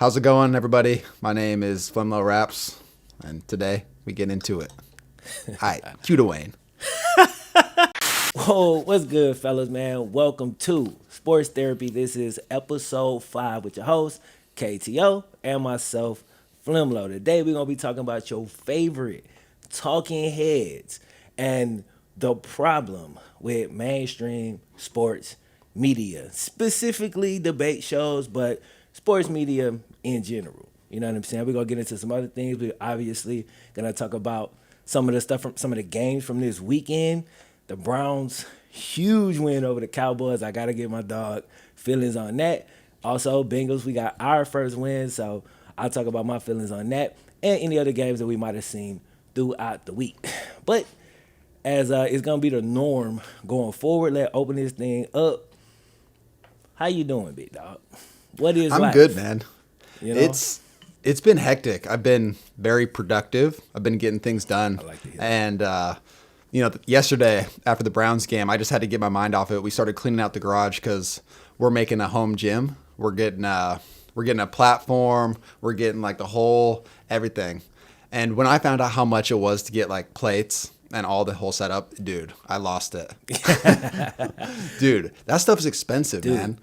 How's it going, everybody? My name is Flemlo Raps, and today we get into it. All right, cue to Wayne. Whoa, what's good, fellas, man? Welcome to Sports Therapy. This is episode 5 with your host, KTO, and myself, Flemlo. Today, we're going to be talking about your favorite talking heads and the problem with mainstream sports media, specifically debate shows, but sports media in general. You know what I'm saying? We're going to get into some other things. We're obviously going to talk about some of the stuff from some of the games from this weekend. The Browns, huge win over the Cowboys. I got to get my dog feelings on that. Also, Bengals, we got our first win, so I'll talk about my feelings on that and any other games that we might have seen throughout the week. But as it's going to be the norm going forward, let's open this thing up. How you doing, big dog? What is I'm life? good, man. You know? It's been hectic. I've been very productive. I've been getting things done. I like to hear And yesterday after the Browns game, I just had to get my mind off it. We started cleaning out the garage because we're making a home gym. We're getting a platform. We're getting like the whole everything. And when I found out how much it was to get like plates and all the whole setup, dude, I lost it. Dude, that stuff is expensive, man.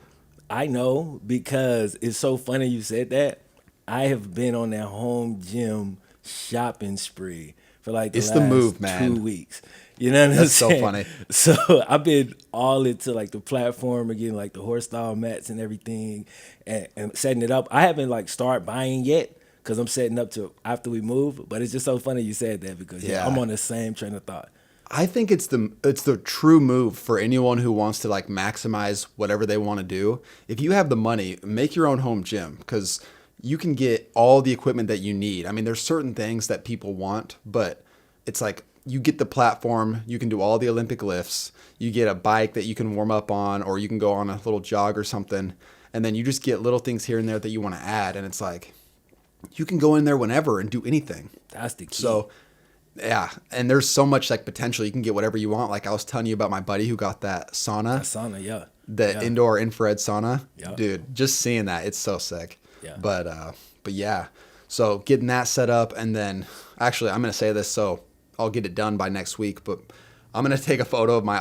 I know, because it's so funny you said that. I have been on that home gym shopping spree for like the It's last the move, man. 2 weeks. You know what I'm That's so saying? funny. So I've been all into like the platform again, like the horse style mats and everything, and setting it up. I haven't like started buying yet because I'm setting up to after we move. But it's just so funny you said that because Yeah. I'm on the same train of thought. I think it's the true move for anyone who wants to like maximize whatever they want to do. If you have the money, make your own home gym because you can get all the equipment that you need. I mean, there's certain things that people want, but it's like you get the platform, you can do all the Olympic lifts, you get a bike that you can warm up on, or you can go on a little jog or something, and then you just get little things here and there that you want to add, and it's like you can go in there whenever and do anything. That's the key. So yeah, and there's so much like potential. You can get whatever you want. Like I was telling you about my buddy who got that sauna, yeah. the indoor infrared sauna. Yeah. Dude, just seeing that, it's so sick. Yeah. But yeah, so getting that set up, and then actually I'm gonna say this, so I'll get it done by next week. But I'm gonna take a photo of my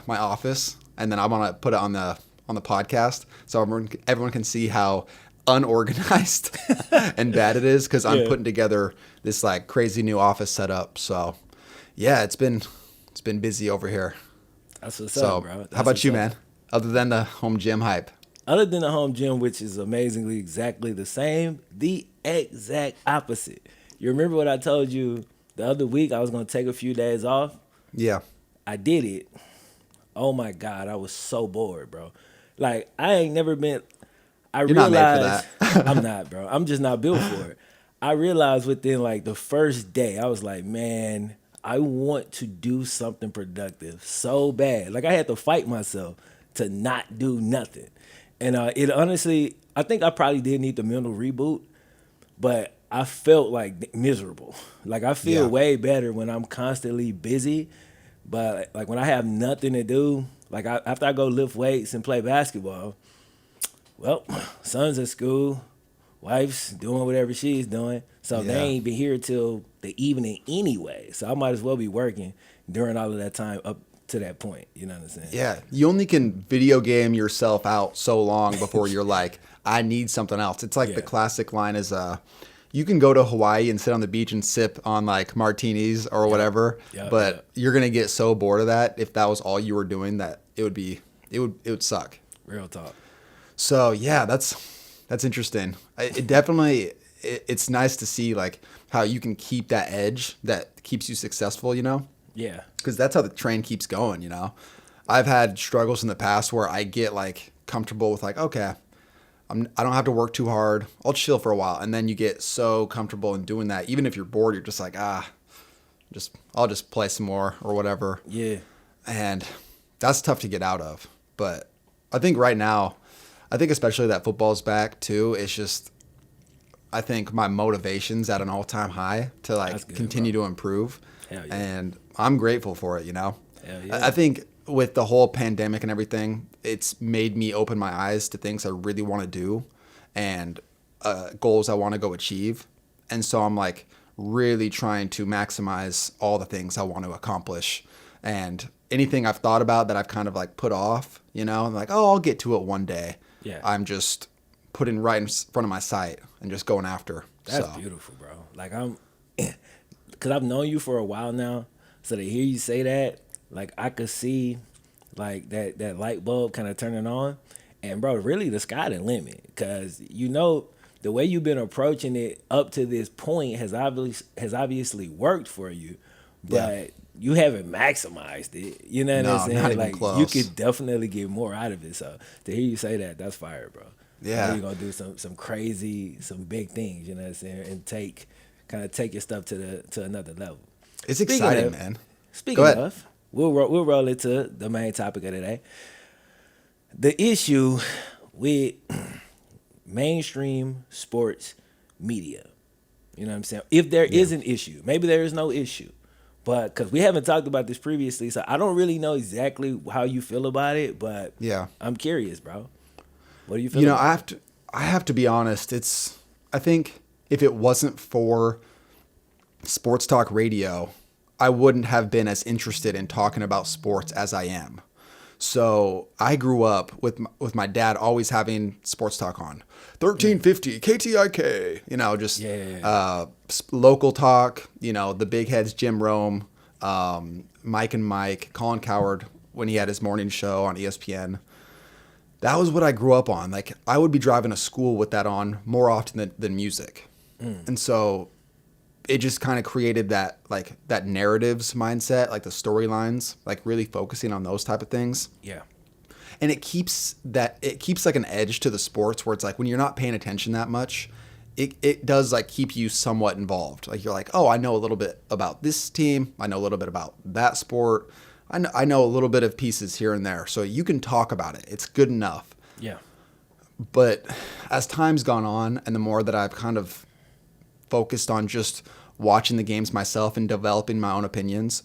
my office, and then I'm gonna put it on the podcast, so everyone can see how unorganized and bad it is because I'm putting together this like crazy new office setup. So yeah, it's been busy over here. That's what's So up, bro. That's how about you, man? Other than the home gym hype? Other than the home gym, which is amazingly exactly the same, the exact opposite. You remember what I told you the other week? I was going to take a few days off. Yeah. I did it. Oh my God, I was so bored, bro. Like, I ain't never been. You're not made for that. I'm not, bro. I'm just not built for it. I realized within like the first day, I was like, man, I want to do something productive so bad. Like I had to fight myself to not do nothing. And it honestly, I think I probably did need the mental reboot, but I felt like miserable. Like I feel way better when I'm constantly busy, but like when I have nothing to do, like after I go lift weights and play basketball, well, son's at school, wife's doing whatever she's doing, so they ain't been here till the evening anyway. So I might as well be working during all of that time up to that point. You know what I'm saying? Yeah, you only can video game yourself out so long before you're like, I need something else. It's like the classic line is, you can go to Hawaii and sit on the beach and sip on like martinis or whatever, but you're gonna get so bored of that if that was all you were doing that it would suck. Real talk. So yeah, that's interesting. It's nice to see like how you can keep that edge that keeps you successful, you know? Yeah. Because that's how the train keeps going, you know? I've had struggles in the past where I get like comfortable with like, okay, I don't have to work too hard. I'll chill for a while. And then you get so comfortable in doing that. Even if you're bored, you're just like, I'll just play some more or whatever. Yeah. And that's tough to get out of. But I think right now, especially that football's back too, it's just, I think my motivation's at an all-time high to like continue to improve. Hell yeah. And I'm grateful for it, you know? Hell yeah. I think with the whole pandemic and everything, it's made me open my eyes to things I really want to do. And goals I want to go achieve. And so I'm like really trying to maximize all the things I want to accomplish. And anything I've thought about that I've kind of like put off, I'm like, oh, I'll get to it one day. Yeah. I'm just putting right in front of my sight and just going after. That's beautiful, bro. Like because I've known you for a while now. So to hear you say that, like I could see like that light bulb kind of turning on. And bro, really the sky the limit. Because the way you've been approaching it up to this point has obviously worked for you, but you haven't maximized it. You know what I'm saying? Not even like close. you could definitely get more out of it. So to hear you say that, that's fire, bro. Yeah. You're gonna do some crazy, some big things, you know what I'm saying? And take your stuff to another level. It's exciting, man. Speaking of, we'll roll into the main topic of today. The issue with mainstream sports media. You know what I'm saying? If there is an issue, maybe there is no issue, but because we haven't talked about this previously, so I don't really know exactly how you feel about it. But I'm curious, bro. What do you feel? I have to be honest. I think if it wasn't for sports talk radio, I wouldn't have been as interested in talking about sports as I am. So I grew up with my dad always having sports talk on 1350 KTIK, just local talk, the big heads, Jim Rome, Mike and Mike, Colin Coward when he had his morning show on ESPN. That was what I grew up on. Like I would be driving to school with that on more often than music. And so it just kind of created that narratives mindset, like the storylines, like really focusing on those type of things. Yeah. And it keeps like an edge to the sports where it's like when you're not paying attention that much, it does like keep you somewhat involved. Like you're like, oh, I know a little bit about this team. I know a little bit about that sport. I know a little bit of pieces here and there. So you can talk about it. It's good enough. Yeah. But as time's gone on and the more that I've kind of focused on just watching the games myself and developing my own opinions,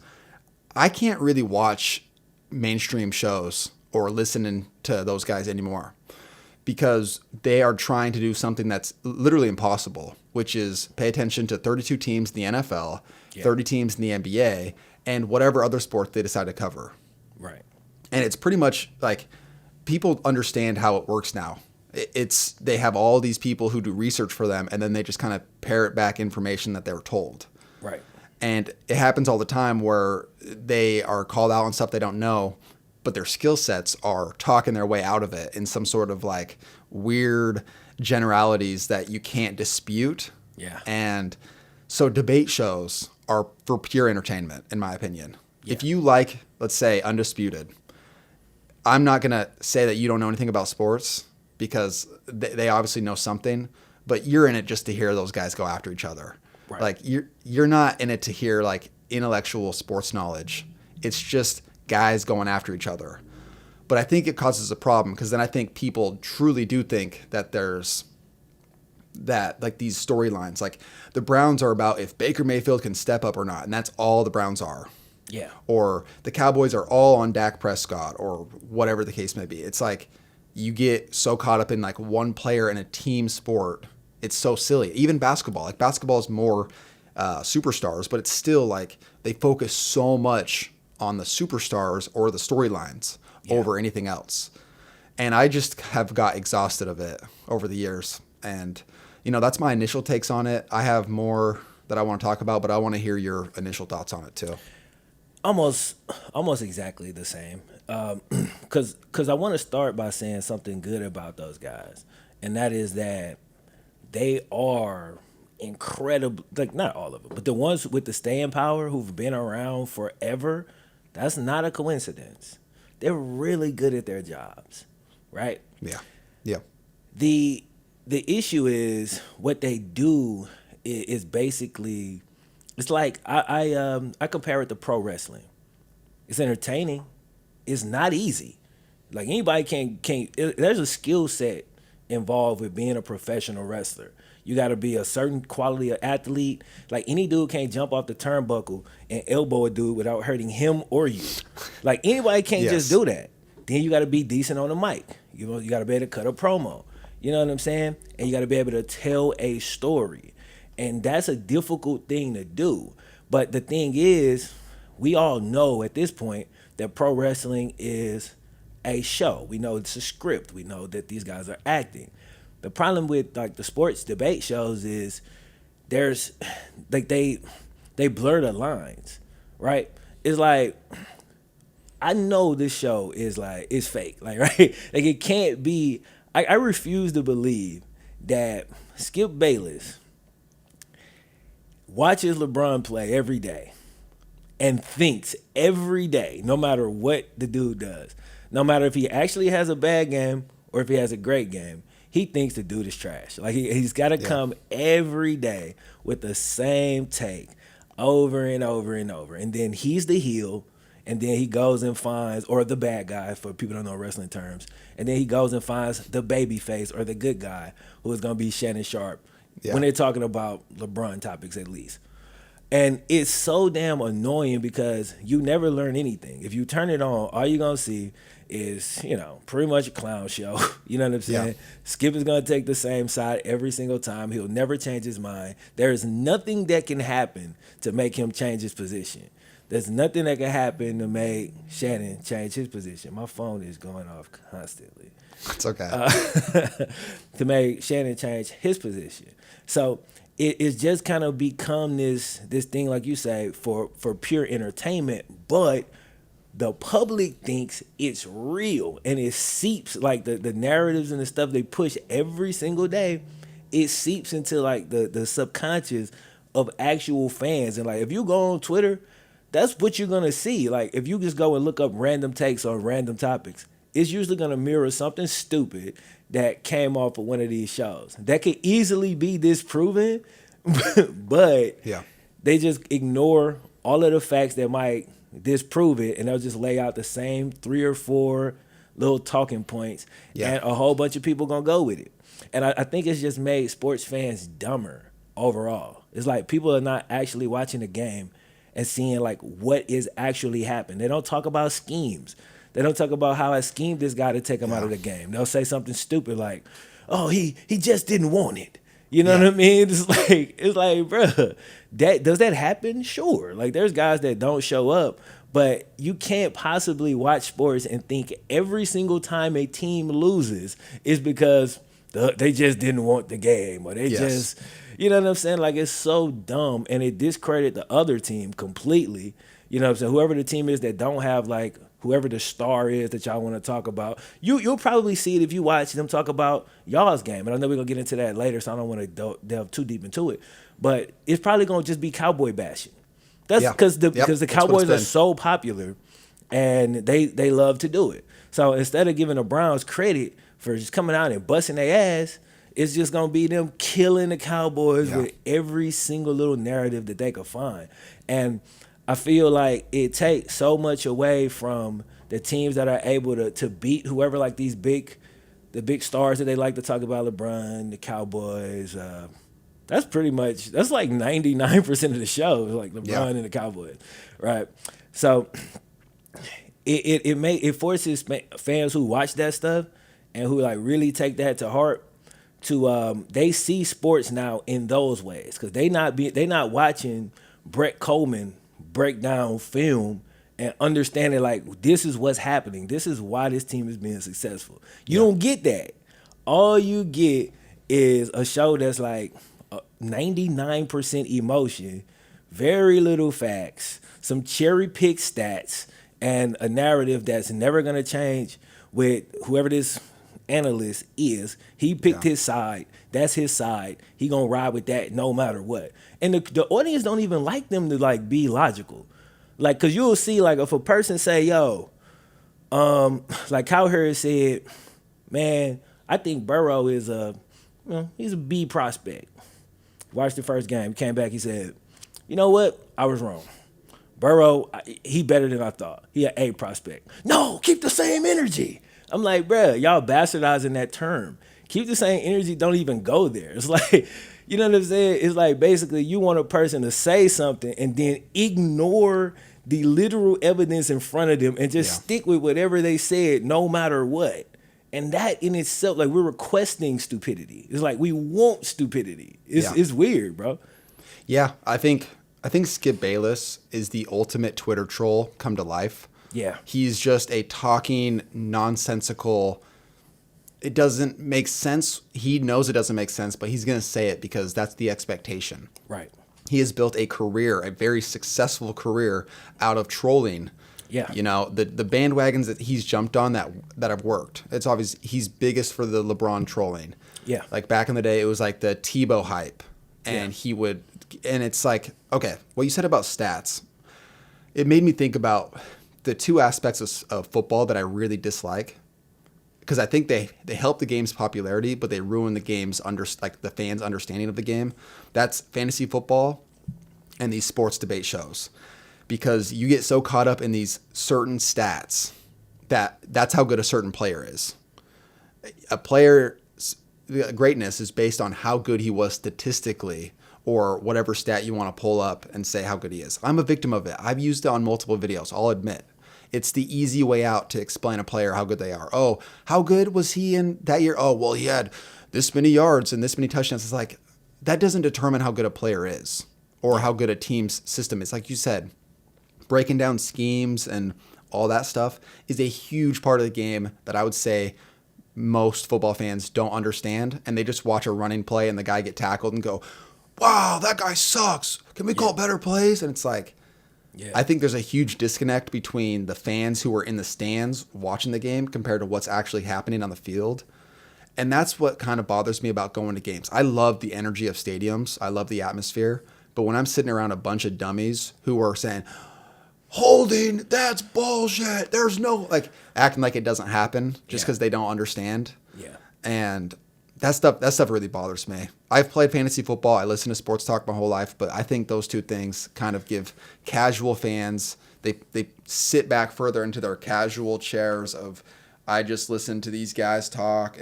I can't really watch mainstream shows or listening to those guys anymore because they are trying to do something that's literally impossible, which is pay attention to 32 teams in the NFL, 30 teams in the NBA, and whatever other sport they decide to cover. Right. And it's pretty much like people understand how it works now. They have all these people who do research for them, and then they just kind of parrot back information that they were told. Right. And it happens all the time where they are called out on stuff they don't know, but their skill sets are talking their way out of it in some sort of like weird generalities that you can't dispute. Yeah. And so debate shows are for pure entertainment, in my opinion. Yeah. If you like, let's say, Undisputed, I'm not going to say that you don't know anything about sports because they obviously know something, but you're in it just to hear those guys go after each other. Right. Like you're not in it to hear like intellectual sports knowledge. It's just guys going after each other. But I think it causes a problem because then I think people truly do think that there's that like these storylines, like the Browns are about if Baker Mayfield can step up or not, and that's all the Browns are. Yeah. Or the Cowboys are all on Dak Prescott or whatever the case may be. It's like you get so caught up in like one player in a team sport. It's so silly. Even basketball. Like basketball is more superstars, but it's still like they focus so much on the superstars or the storylines over anything else. And I just have got exhausted of it over the years. And, that's my initial takes on it. I have more that I want to talk about, but I want to hear your initial thoughts on it too. Almost exactly the same. Because I want to start by saying something good about those guys, and that is that they are incredible. Like not all of them, but the ones with the staying power who've been around forever. That's not a coincidence. They're really good at their jobs, right? Yeah, yeah. The issue is what they do is basically. It's like I compare it to pro wrestling. It's entertaining. It's not easy. Like anybody can't. There's a skill set involved with being a professional wrestler. You got to be a certain quality of athlete. Like any dude can't jump off the turnbuckle and elbow a dude without hurting him or you. Like anybody can't just do that. Then you got to be decent on the mic. You got to be able to cut a promo. You know what I'm saying? And you got to be able to tell a story. And that's a difficult thing to do. But the thing is, we all know at this point that pro wrestling is a show. We know it's a script. We know that these guys are acting. The problem with like the sports debate shows is there's like they blur the lines, right? It's like I know this show is like it's fake, like right? Like it can't be. I refuse to believe that Skip Bayless watches LeBron play every day and thinks every day, no matter what the dude does, no matter if he actually has a bad game or if he has a great game, he thinks the dude is trash. Like he's got to come every day with the same take over and over and over. And then he's the heel, and then he goes and finds, or the bad guy for people who don't know wrestling terms, and then he goes and finds the baby face or the good guy who is going to be Shannon Sharp when they're talking about LeBron topics at least. And it's so damn annoying because you never learn anything. If you turn it on, all you're going to see is, pretty much a clown show. You know what I'm saying? Yeah. Skip is going to take the same side every single time. He'll never change his mind. There is nothing that can happen to make him change his position. There's nothing that can happen to make Shannon change his position. My phone is going off constantly. It's okay. To make Shannon change his position. So it's just kind of become this thing, like you say, for pure entertainment, but the public thinks it's real, and it seeps, like the narratives and the stuff they push every single day, it seeps into like the subconscious of actual fans. And like if you go on Twitter, that's what you're gonna see. Like if you just go and look up random takes on random topics, it's usually gonna mirror something stupid that came off of one of these shows. That could easily be disproven, but they just ignore all of the facts that might disprove it, and they'll just lay out the same 3 or 4 little talking points, and a whole bunch of people gonna go with it. And I think it's just made sports fans dumber overall. It's like people are not actually watching the game and seeing like what is actually happening. They don't talk about schemes. They don't talk about how I schemed this guy to take him out of the game. They'll say something stupid like, "Oh, he just didn't want it." You know what I mean? It's like, bro, does that happen? Sure. Like there's guys that don't show up, but you can't possibly watch sports and think every single time a team loses is because they just didn't want the game, or they just, you know what I'm saying? Like it's so dumb, and it discredit the other team completely. You know what I'm saying? Whoever the team is that don't have like whoever the star is that y'all want to talk about, you'll probably see it if you watch them talk about y'all's game. And I know we're going to get into that later, so I don't want to delve too deep into it. But it's probably going to just be cowboy bashing. That's because the Cowboys are so popular, and they love to do it. So instead of giving the Browns credit for just coming out and busting their ass, it's just going to be them killing the Cowboys with every single little narrative that they could find. And I feel like it takes so much away from the teams that are able to beat whoever, like the big stars that they like to talk about, LeBron, the Cowboys. That's like 99% of the show, like LeBron and the Cowboys, right? So it forces fans who watch that stuff and who like really take that to heart to they see sports now in those ways, because they not watching Brett Coleman break down film and understanding like this is what's happening. This is why this team is being successful. You don't get that. All you get is a show that's like 99% emotion, very little facts, some cherry pick stats, and a narrative that's never gonna change with whoever this analyst is. He picked his side. That's his side. He gonna ride with that no matter what. And the audience don't even like them to like be logical. Like, cause you'll see like if a person say, yo, like Kyle Harris said, man, I think Burrow is he's a B prospect. Watched the first game, came back, he said, you know what? I was wrong. Burrow, he better than I thought. He an A prospect. No, keep the same energy. I'm like, bruh, y'all bastardizing that term. Keep the same energy, don't even go there. It's like, you know what I'm saying? It's like basically you want a person to say something and then ignore the literal evidence in front of them and just stick with whatever they said no matter what. And that in itself, like we're requesting stupidity. It's like we want stupidity. It's weird, bro. Yeah, I think Skip Bayless is the ultimate Twitter troll come to life. Yeah. He's just a talking nonsensical. It doesn't make sense. He knows it doesn't make sense, but he's going to say it because that's the expectation. Right. He has built a career, a very successful career out of trolling. Yeah. You know, the bandwagons that he's jumped on that have worked. It's obvious he's biggest for the LeBron trolling. Yeah. Like back in the day, it was like the Tebow hype. And and it's like, okay, what you said about stats, it made me think about the two aspects of football that I really dislike. Because I think they help the game's popularity, but they ruin the game's like the fans' understanding of the game. That's fantasy football and these sports debate shows. Because you get so caught up in these certain stats that's how good a certain player is. A player's greatness is based on how good he was statistically or whatever stat you want to pull up and say how good he is. I'm a victim of it. I've used it on multiple videos, I'll admit. It's the easy way out to explain a player how good they are. Oh, how good was he in that year? Oh, well, he had this many yards and this many touchdowns. It's like, that doesn't determine how good a player is or how good a team's system is. Like you said, breaking down schemes and all that stuff is a huge part of the game that I would say most football fans don't understand. And they just watch a running play and the guy get tackled and go, wow, that guy sucks. Can we call better plays? And it's like, I think there's a huge disconnect between the fans who are in the stands watching the game compared to what's actually happening on the field. And that's what kind of bothers me about going to games. I love the energy of stadiums. I love the atmosphere. But when I'm sitting around a bunch of dummies who are saying, holding, that's bullshit. There's no, like, acting like it doesn't happen just because they don't understand. Yeah. And that stuff really bothers me. I've played fantasy football. I listen to sports talk my whole life, but I think those two things kind of give casual fans, they sit back further into their casual chairs of, I just listen to these guys talk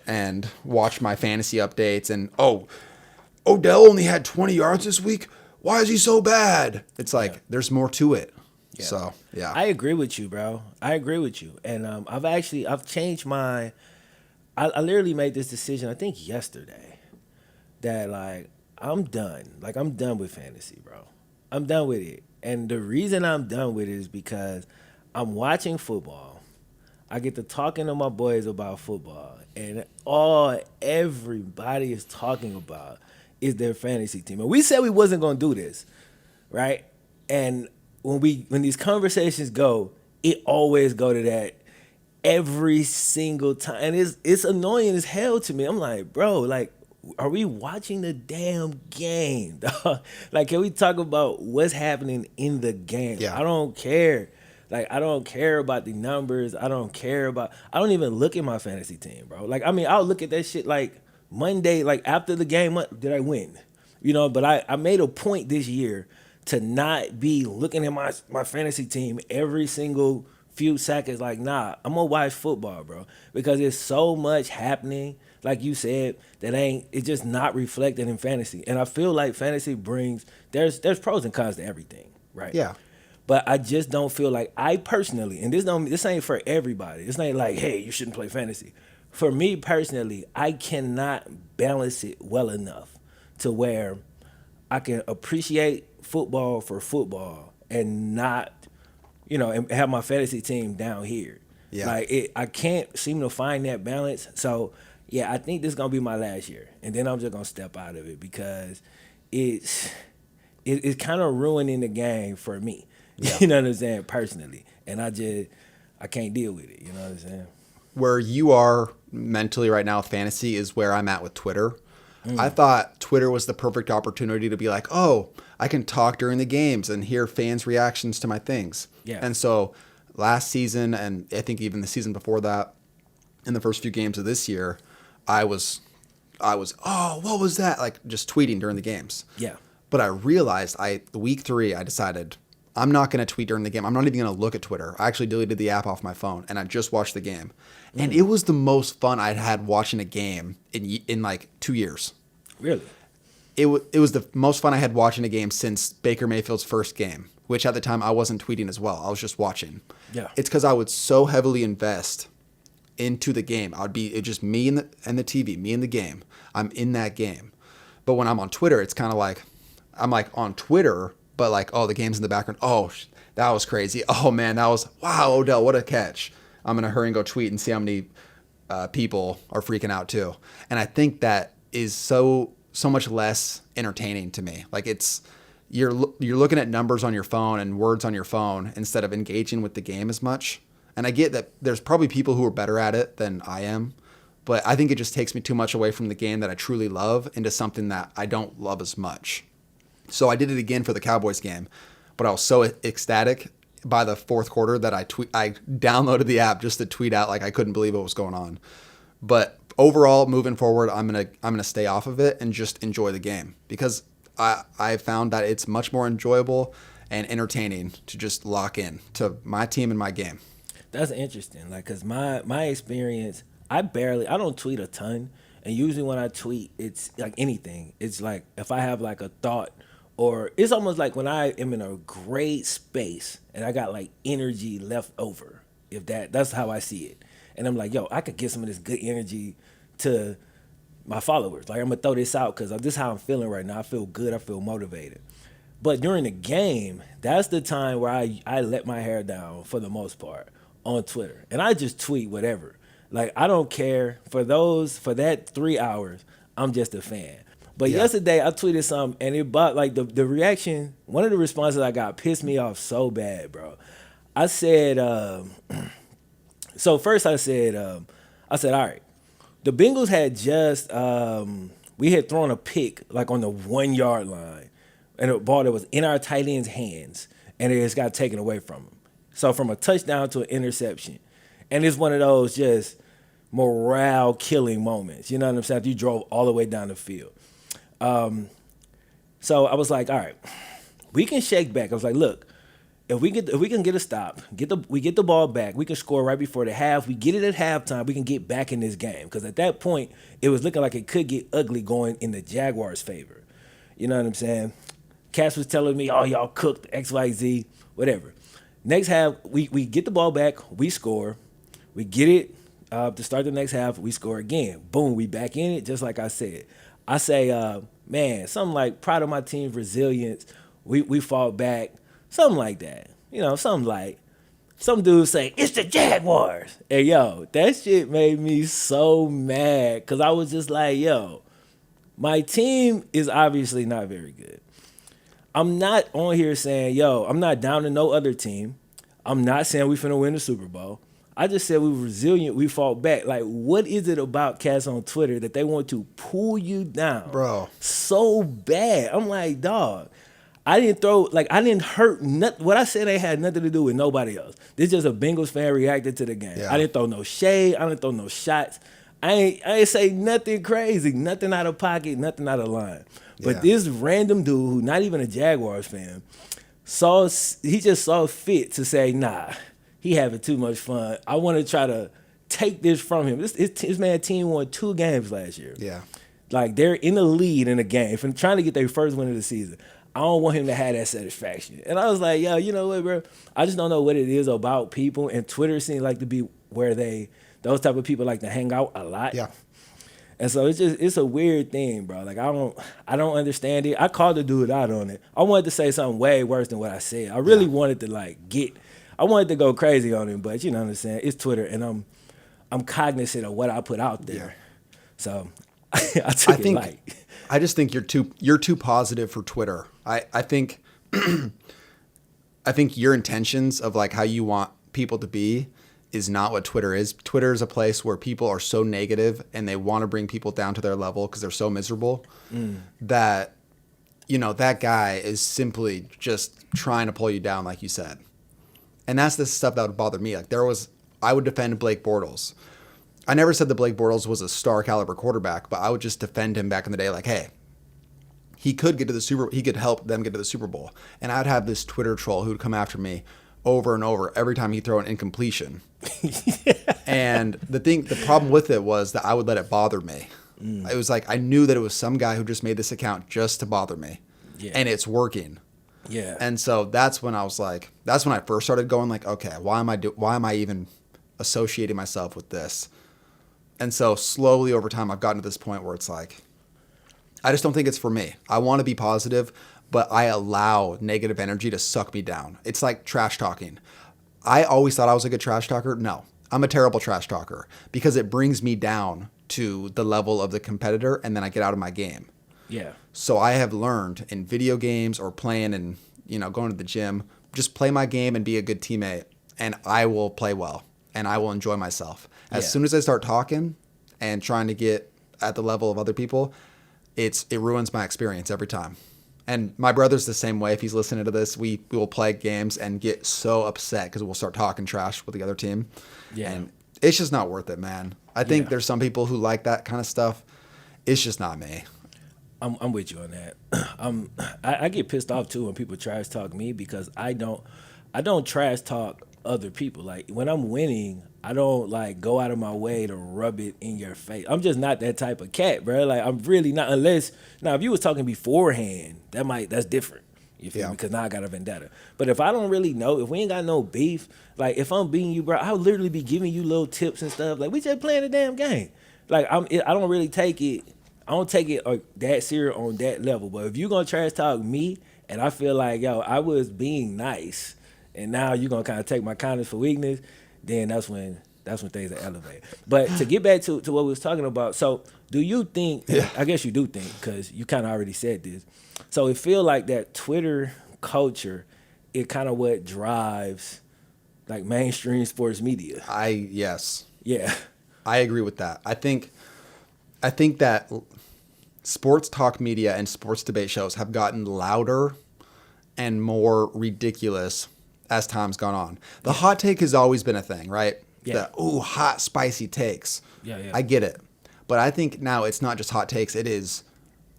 and watch my fantasy updates and, oh, Odell only had 20 yards this week. Why is he so bad? It's like, there's more to it. Yeah. So, yeah. I agree with you, bro. I agree with you. And I've changed my, I literally made this decision, I think yesterday, that like, I'm done. Like, I'm done with fantasy, bro. I'm done with it. And the reason I'm done with it is because I'm watching football. I get to talking to my boys about football. And all everybody is talking about is their fantasy team. And we said we wasn't going to do this, right? And when these conversations go, it always go to that every single time. And it's annoying as hell to me. I'm like, bro, like, are we watching the damn game, dog? Like, can we talk about what's happening in the game? Yeah. I don't care. Like, I don't care about the numbers. I don't even look at my fantasy team, bro. Like, I mean, I'll look at that shit like Monday, like after the game, did I win? You know, but I made a point this year to not be looking at my fantasy team every single few seconds. Like, nah, I'm gonna watch football, bro, because there's so much happening, like you said, it's just not reflected in fantasy. And I feel like fantasy there's pros and cons to everything, right? Yeah. But I just don't feel like, I personally, and this ain't for everybody. This ain't like, hey, you shouldn't play fantasy. For me personally, I cannot balance it well enough to where I can appreciate football for football and not, and have my fantasy team down here. Yeah. Like, I can't seem to find that balance. So, yeah, I think this is going to be my last year. And then I'm just going to step out of it because it's kind of ruining the game for me. Yeah. You know what I'm saying? Personally. And I can't deal with it. You know what I'm saying? Where you are mentally right now with fantasy is where I'm at with Twitter. I thought Twitter was the perfect opportunity to be like, oh, I can talk during the games and hear fans' reactions to my things. Yeah. And so last season, and I think even the season before that, in the first few games of this year, I was, oh, what was that? Like, just tweeting during the games. Yeah. But I realized week 3, I decided I'm not going to tweet during the game. I'm not even going to look at Twitter. I actually deleted the app off my phone, and I just watched the game. And it was the most fun I'd had watching a game in like 2 years. Really? It was the most fun I had watching a game since Baker Mayfield's first game, which at the time I wasn't tweeting as well. I was just watching. Yeah. It's because I would so heavily invest into the game. It's just me and the TV, me and the game. I'm in that game. But when I'm on Twitter, it's kind of like I'm like on Twitter, but like, oh, the game's in the background. Oh, that was crazy. Oh man, wow, Odell, what a catch. I'm gonna hurry and go tweet and see how many people are freaking out too. And I think that is so much less entertaining to me. Like you're looking at numbers on your phone and words on your phone instead of engaging with the game as much. And I get that there's probably people who are better at it than I am, but I think it just takes me too much away from the game that I truly love into something that I don't love as much. So I did it again for the Cowboys game, but I was so ecstatic by the fourth quarter that I downloaded the app just to tweet out like I couldn't believe what was going on. But overall, moving forward, I'm gonna stay off of it and just enjoy the game, because I found that it's much more enjoyable and entertaining to just lock in to my team and my game. That's interesting. Like, cause my experience, I don't tweet a ton, and usually when I tweet, it's like anything. It's like if I have like a thought, or it's almost like when I am in a great space and I got like energy left over. That's how I see it, and I'm like, yo, I could get some of this good energy to my followers. Like, I'm gonna throw this out because this is how I'm feeling right now. I feel good. I feel motivated. But during the game, that's the time where I let my hair down for the most part on Twitter, and I just tweet whatever. Like, I don't care for that 3 hours. I'm just a fan. But yesterday I tweeted something, and the reaction. One of the responses I got pissed me off so bad, bro. I said, so first I said, all right. The Bengals had just we had thrown a pick like on the 1 yard line, and a ball that was in our tight end's hands, and it just got taken away from him. So from a touchdown to an interception, and it's one of those just morale killing moments. You know what I'm saying? You drove all the way down the field. So I was like, all right, we can shake back. I was like, look, if we can get a stop, we get the ball back, we can score right before the half. We get it at halftime, we can get back in this game, because at that point it was looking like it could get ugly going in the Jaguars' favor. You know what I'm saying? Cass was telling me, oh, y'all cooked XYZ, whatever. Next half, we get the ball back, we score, we get it to start the next half, we score again. Boom, we back in it, just like I said. I say, man, something like proud of my team's resilience. We fought back, something like that. You know, something like some dudes say it's the Jaguars. And yo, that shit made me so mad, because I was just like, yo, my team is obviously not very good. I'm not on here saying, yo, I'm not down to no other team. I'm not saying we finna win the Super Bowl. I just said we were resilient, we fought back. Like, what is it about cats on Twitter that they want to pull you down, bro, so bad? I'm like, dog, I didn't hurt nothing. What I said ain't had nothing to do with nobody else. This just a Bengals fan reacted to the game. Yeah. I didn't throw no shade. I didn't throw no shots. I ain't say nothing crazy, nothing out of pocket, nothing out of line. But this random dude who not even a Jaguars fan, he just saw fit to say, nah, he having too much fun. I want to try to take this from him. This man team won 2 games last year. Yeah. Like, they're in the lead in the game, from trying to get their first win of the season. I don't want him to have that satisfaction. And I was like, yo, you know what, bro? I just don't know what it is about people, and Twitter seems like to be where those type of people like to hang out a lot. Yeah. And so it's a weird thing, bro. Like, I don't understand it. I called the dude out on it. I wanted to say something way worse than what I said. I really wanted to I wanted to go crazy on him, but you know what I'm saying? It's Twitter, and I'm cognizant of what I put out there. Yeah. So I took it light. I just think you're too positive for Twitter. I think your intentions of like how you want people to be is not what Twitter is. Twitter is a place where people are so negative and they want to bring people down to their level because they're so miserable that, you know, that guy is simply just trying to pull you down, like you said. And that's the stuff that would bother me. Like, I would defend Blake Bortles. I never said that Blake Bortles was a star caliber quarterback, but I would just defend him back in the day. Like, hey, he could help them get to the Super Bowl. And I'd have this Twitter troll who would come after me over and over every time he'd throw an incompletion. And the problem with it was that I would let it bother me. It was like, I knew that it was some guy who just made this account just to bother me. Yeah. And it's working. Yeah. And so that's when I was like, that's when I first started going like, okay, why am I even associating myself with this. And so slowly over time, I've gotten to this point where it's like, I just don't think it's for me. I want to be positive, but I allow negative energy to suck me down. It's like trash talking. I always thought I was a good trash talker. No, I'm a terrible trash talker because it brings me down to the level of the competitor and then I get out of my game. Yeah. So I have learned in video games or playing and, going to the gym, just play my game and be a good teammate and I will play well and I will enjoy myself. As soon as I start talking and trying to get at the level of other people, it ruins my experience every time. And my brother's the same way. If he's listening to this, we will play games and get so upset because we'll start talking trash with the other team. Yeah. And it's just not worth it, man. I think there's some people who like that kind of stuff. It's just not me. I'm with you on that. I get pissed off too when people trash talk me because I don't trash talk other people. Like when I'm winning, I don't like go out of my way to rub it in your face. I'm just not that type of cat, bro. Like I'm really not. Unless now, if you was talking beforehand, that's different. You feel me? Because now I got a vendetta. But if I don't really know, if we ain't got no beef, like if I'm beating you, bro, I'll literally be giving you little tips and stuff. Like we just playing the damn game. Like I don't really take it. I don't take it that serious on that level. But if you gonna trash talk me, and I feel like I was being nice, and now you gonna kind of take my kindness for weakness, then that's when things are elevated. But to get back to what we was talking about, so do you think? Yeah. I guess you do think because you kind of already said this. So it feel like that Twitter culture, it kind of what drives like mainstream sports media. Yes. Yeah. I agree with that. I think that sports talk media and sports debate shows have gotten louder and more ridiculous as time's gone on. The hot take has always been a thing, right? Yeah. Hot, spicy takes. Yeah. I get it. But I think now it's not just hot takes.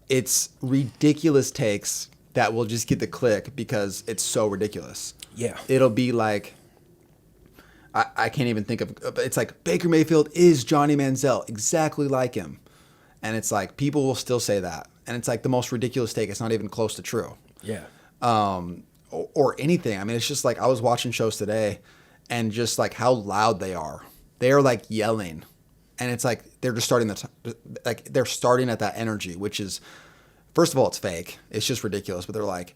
It's ridiculous takes that will just get the click because it's so ridiculous. Yeah. It'll be like, I can't even think of, it's like Baker Mayfield is Johnny Manziel, exactly like him. And it's like, people will still say that. And it's like the most ridiculous take. It's not even close to true. Yeah. Or anything. I mean, it's just like, I was watching shows today and just like how loud they are. They're like yelling. And it's like, they're just starting they're starting at that energy, which is, first of all, it's fake. It's just ridiculous. But they're like,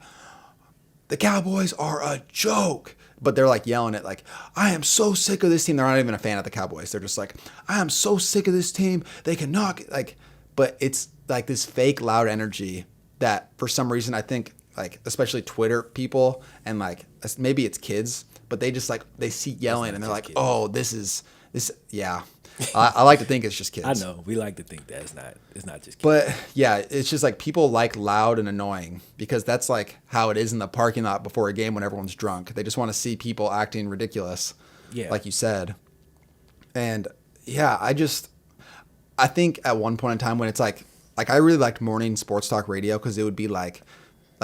the Cowboys are a joke. But they're like yelling at like, I am so sick of this team. They're not even a fan of the Cowboys. They're just like, I am so sick of this team. They can knock like, but it's like this fake loud energy that for some reason I think like, especially Twitter people and like maybe it's kids, but they just like, they see yelling and they're like, kids. Oh, this. Yeah. I like to think it's just kids. I know. We like to think that it's not just kids. But yeah, it's just like people like loud and annoying because that's like how it is in the parking lot before a game when everyone's drunk. They just want to see people acting ridiculous. Yeah. Like you said. And yeah, I think at one point in time when it's like I really liked morning sports talk radio because it would be like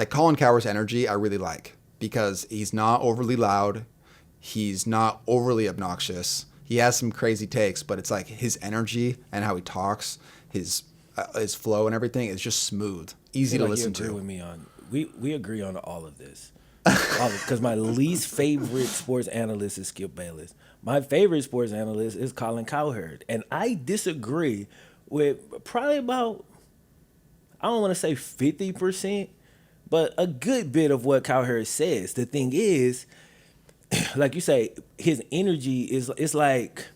Colin Cowherd's energy I really like because he's not overly loud. He's not overly obnoxious. He has some crazy takes, but it's like his energy and how he talks, his flow and everything is just smooth, easy to listen to. You agree with me on we agree on all of this, because my least favorite sports analyst is Skip Bayless. My favorite sports analyst is Colin Cowherd, and I disagree with probably about, I don't want to say 50%, but a good bit of what Cowherd says. The thing is, like you say, his energy it's like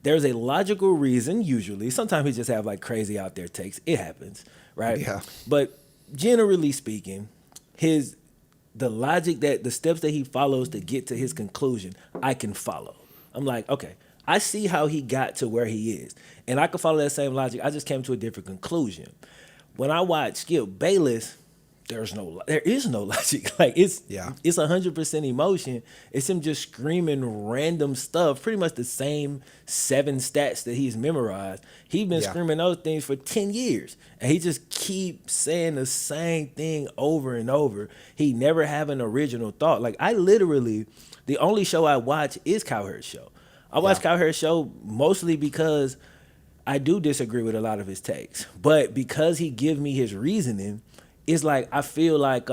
there's a logical reason usually. Sometimes he just have like crazy out there takes. It happens, right? Yeah. But generally speaking, the logic the steps that he follows to get to his conclusion, I can follow. I'm like, okay, I see how he got to where he is. And I can follow that same logic. I just came to a different conclusion. When I watch Skip Bayless, there is no logic. Like it's 100% emotion. It's him just screaming random stuff, pretty much the same 7 stats that he's memorized. He's been screaming those things for 10 years. And he just keeps saying the same thing over and over. He never have an original thought. Like I literally, the only show I watch is Cowherd's show. I watch Cowherd's show mostly because I do disagree with a lot of his takes. But because he gives me his reasoning, it's like I feel like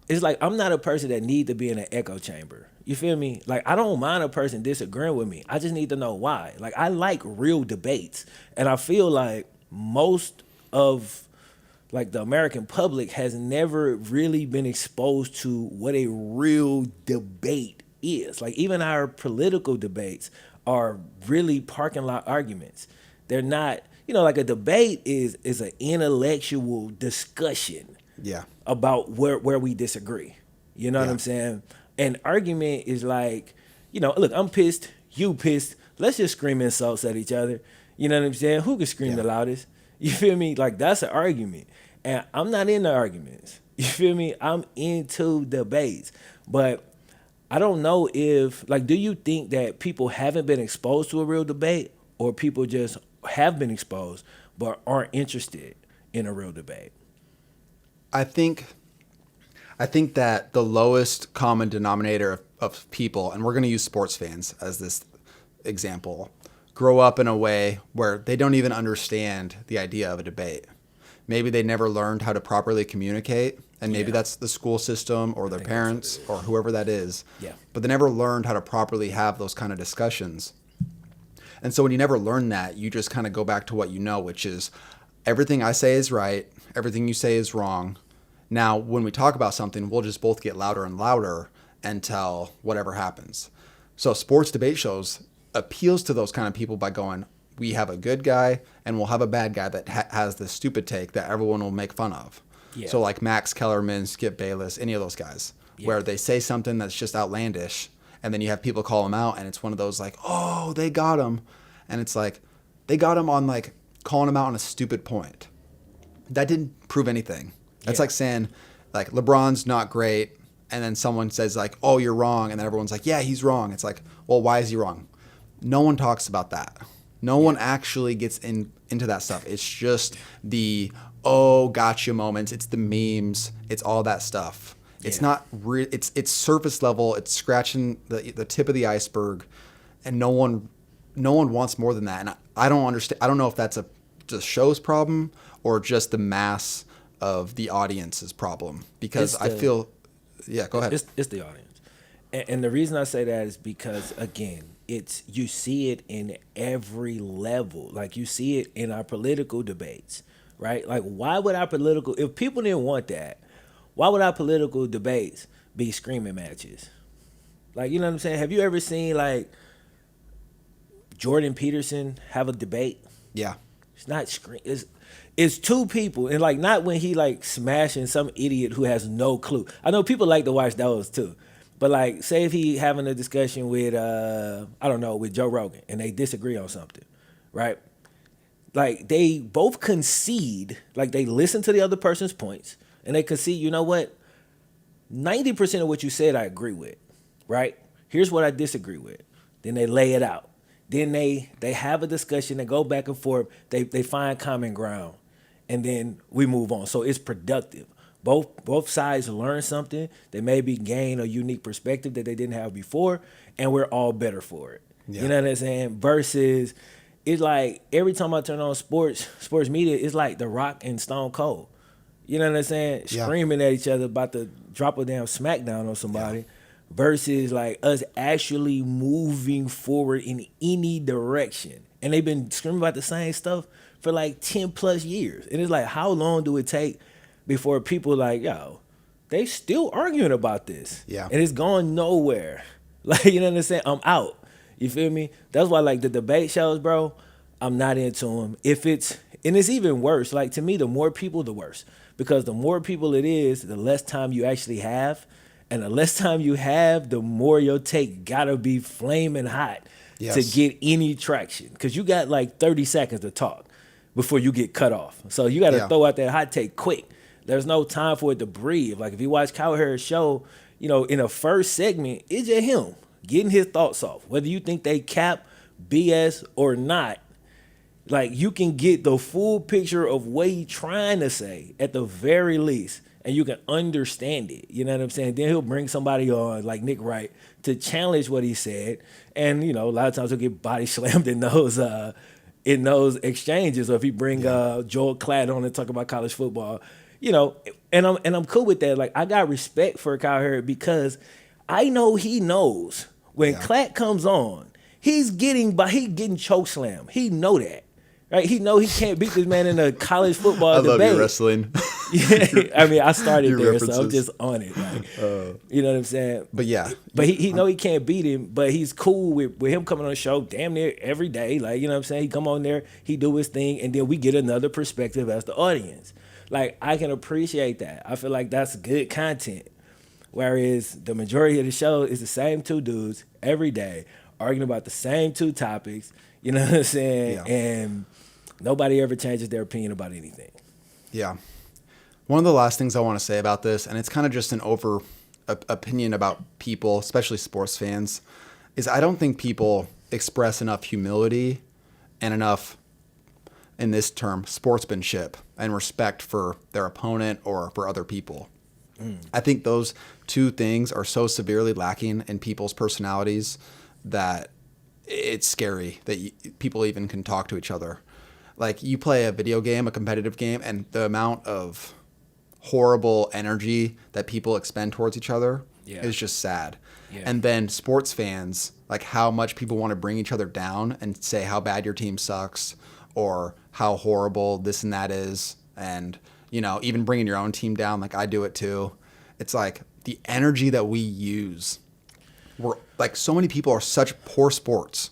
it's like I'm not a person that need to be in an echo chamber. You feel me? Like I don't mind a person disagreeing with me. I just need to know why. Like I like real debates, and I feel like most of like the American public has never really been exposed to what a real debate is. Like even our political debates are really parking lot arguments. They're not, like a debate is an intellectual discussion Yeah. about where we disagree. You know what Yeah. I'm saying? An argument is like, look, I'm pissed, you pissed. Let's just scream insults at each other. You know what I'm saying? Who can scream Yeah. the loudest? You feel me? Like that's an argument. And I'm not into arguments. You feel me? I'm into debates. But I don't know if do you think that people haven't been exposed to a real debate or people just have been exposed but aren't interested in a real debate? I think that the lowest common denominator of people, and we're going to use sports fans as this example, grow up in a way where they don't even understand the idea of a debate. Maybe they never learned how to properly communicate, and maybe that's the school system or their parents or whoever that is. Yeah. But they never learned how to properly have those kind of discussions. And so when you never learn that, you just kind of go back to what you know, which is everything I say is right, everything you say is wrong. Now, when we talk about something, we'll just both get louder and louder until whatever happens. So sports debate shows appeals to those kind of people by going, we have a good guy and we'll have a bad guy that has this stupid take that everyone will make fun of. Yeah. So like Max Kellerman, Skip Bayless, any of those guys, where they say something that's just outlandish, and then you have people call them out, and it's one of those like, oh, they got him. And it's like, they got him on like calling him out on a stupid point. That didn't prove anything. That's like saying like LeBron's not great, and then someone says like, oh, you're wrong, and then everyone's like, yeah, he's wrong. It's like, well, why is he wrong? No one talks about that. No one actually gets into that stuff. It's just the, oh, gotcha moments. It's the memes. It's all that stuff. It's not it's surface level. It's scratching the tip of the iceberg, and no one wants more than that. And I don't understand. I don't know if that's the show's problem or just the mass of the audience's problem, because I feel, go ahead. It's the audience. And the reason I say that is because, again, you see it in every level. Like you see it in our political debates, right? Like why would if people didn't want that, why would our political debates be screaming matches? Like, you know what I'm saying? Have you ever seen like Jordan Peterson have a debate? Yeah. It's not it's two people, and like not when he like smashing some idiot who has no clue. I know people like to watch those too. But like, say if he having a discussion with, with Joe Rogan, and they disagree on something, right? Like they both concede, like they listen to the other person's points, and they concede, you know what? 90% of what you said I agree with, right? Here's what I disagree with. Then they lay it out. Then they have a discussion, they go back and forth, they find common ground, and then we move on. So it's productive. Both sides learn something. They maybe gain a unique perspective that they didn't have before, and we're all better for it. Yeah. You know what I'm saying? Versus, it's like every time I turn on sports media, it's like The Rock and Stone Cold. You know what I'm saying? Screaming at each other about to drop a damn smackdown on somebody. Yeah. Versus like us actually moving forward in any direction. And they've been screaming about the same stuff for like 10 plus years. And it's like, how long do it take before people like, yo, they still arguing about this. Yeah. And it's going nowhere. Like, you know what I'm saying? I'm out. You feel me? That's why like the debate shows, bro, I'm not into them. And it's even worse. Like to me, the more people, the worse. Because the more people it is, the less time you actually have. And the less time you have, the more your take gotta be flaming hot to get any traction. Because you got like 30 seconds to talk before you get cut off. So you gotta throw out that hot take quick. There's no time for it to breathe. Like if you watch Kyle Harris' show, in the first segment, it's just him getting his thoughts off. Whether you think they cap, BS, or not, like you can get the full picture of what he's trying to say at the very least, and you can understand it. You know what I'm saying? Then he'll bring somebody on, like Nick Wright, to challenge what he said. And, a lot of times he'll get body slammed in those exchanges. Or if he bring Joel Klatt on and talk about college football, and I'm cool with that. Like, I got respect for Kyle Harry because I know he knows when Yeah. Clack comes on, he getting choke slam. He know that. Right? He know he can't beat this man in a college football I debate. love your wrestling. Yeah, I mean, I started Your there, so I'm references. just on it. Like, you know what I'm saying? But yeah, But he know he can't beat him, but he's cool with him coming on the show damn near every day. Like, you know what I'm saying? He come on there, he do his thing, and then we get another perspective as the audience. Like, I can appreciate that. I feel like that's good content. Whereas the majority of the show is the same two dudes every day arguing about the same two topics, you know what I'm saying? Yeah. And nobody ever changes their opinion about anything. Yeah. One of the last things I want to say about this, and it's kind of just an opinion about people, especially sports fans, is I don't think people express enough humility and enough, in this term, sportsmanship and respect for their opponent or for other people. I think those two things are so severely lacking in people's personalities that it's scary that people even can talk to each other. Like, you play a video game, a competitive game, and the amount of horrible energy that people expend towards each other is just sad. Yeah. And then sports fans, like, how much people want to bring each other down and say how bad your team sucks or how horrible this and that is. And, you know, even bringing your own team down, like I do it too. It's like the energy that we use. We're like, so many people are such poor sports.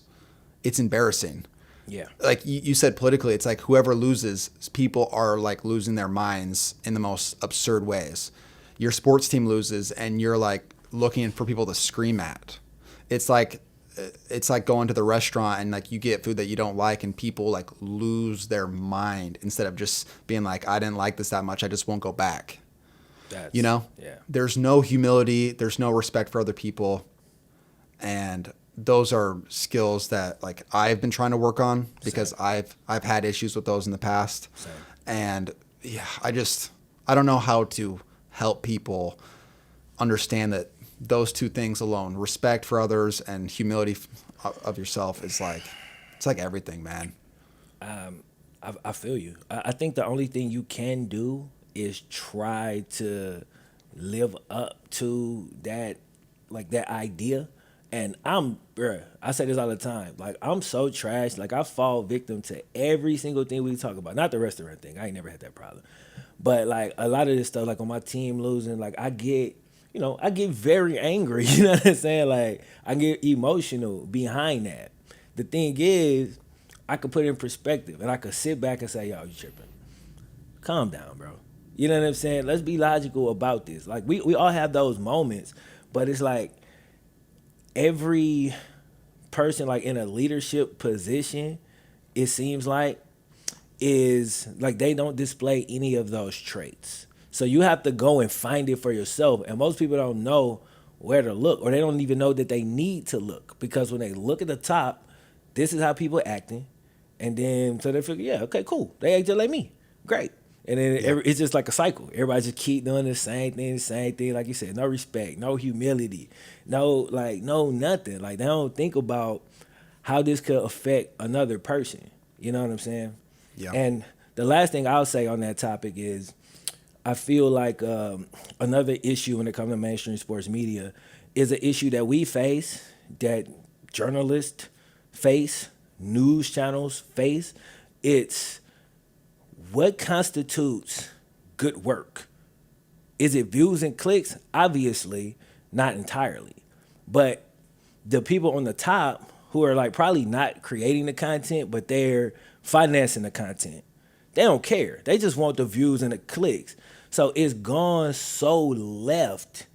It's embarrassing. Yeah. Like you said, politically, it's like whoever loses, people are like losing their minds in the most absurd ways. Your sports team loses and you're like looking for people to scream at. It's like going to the restaurant and like you get food that you don't like and people like lose their mind instead of just being like, I didn't like this that much, I just won't go back. You know? Yeah. There's no humility, there's no respect for other people. And those are skills that like I've been trying to work on because Same. I've had issues with those in the past. Same. And yeah, I don't know how to help people understand that those two things alone, respect for others and humility of yourself, is like, it's like everything, man. I feel you. I think the only thing you can do is try to live up to that, like that idea. And I say this all the time. Like, I'm so trash. Like, I fall victim to every single thing we talk about. Not the restaurant thing. I ain't never had that problem. But like a lot of this stuff, like on my team losing, like I get very angry. You know what I'm saying? Like, I get emotional behind that. The thing is, I could put it in perspective and I could sit back and say, yo, you tripping. Calm down, bro. You know what I'm saying? Let's be logical about this. Like, we all have those moments, but it's like every person like in a leadership position, it seems like, is like they don't display any of those traits. So you have to go and find it for yourself. And most people don't know where to look, or they don't even know that they need to look, because when they look at the top, this is how people acting. And then so they figure, yeah, okay, cool. They act just like me. Great. And then it's just like a cycle. Everybody just keep doing the same thing, like you said. No respect, no humility, no nothing. Like, they don't think about how this could affect another person. You know what I'm saying? Yeah. And the last thing I'll say on that topic is, I feel like another issue when it comes to mainstream sports media is an issue that we face, that journalists face, news channels face. It's what constitutes good work. Is it views and clicks? Obviously, not entirely. But the people on the top who are like probably not creating the content, but they're financing the content, they don't care. They just want the views and the clicks. So it's gone so left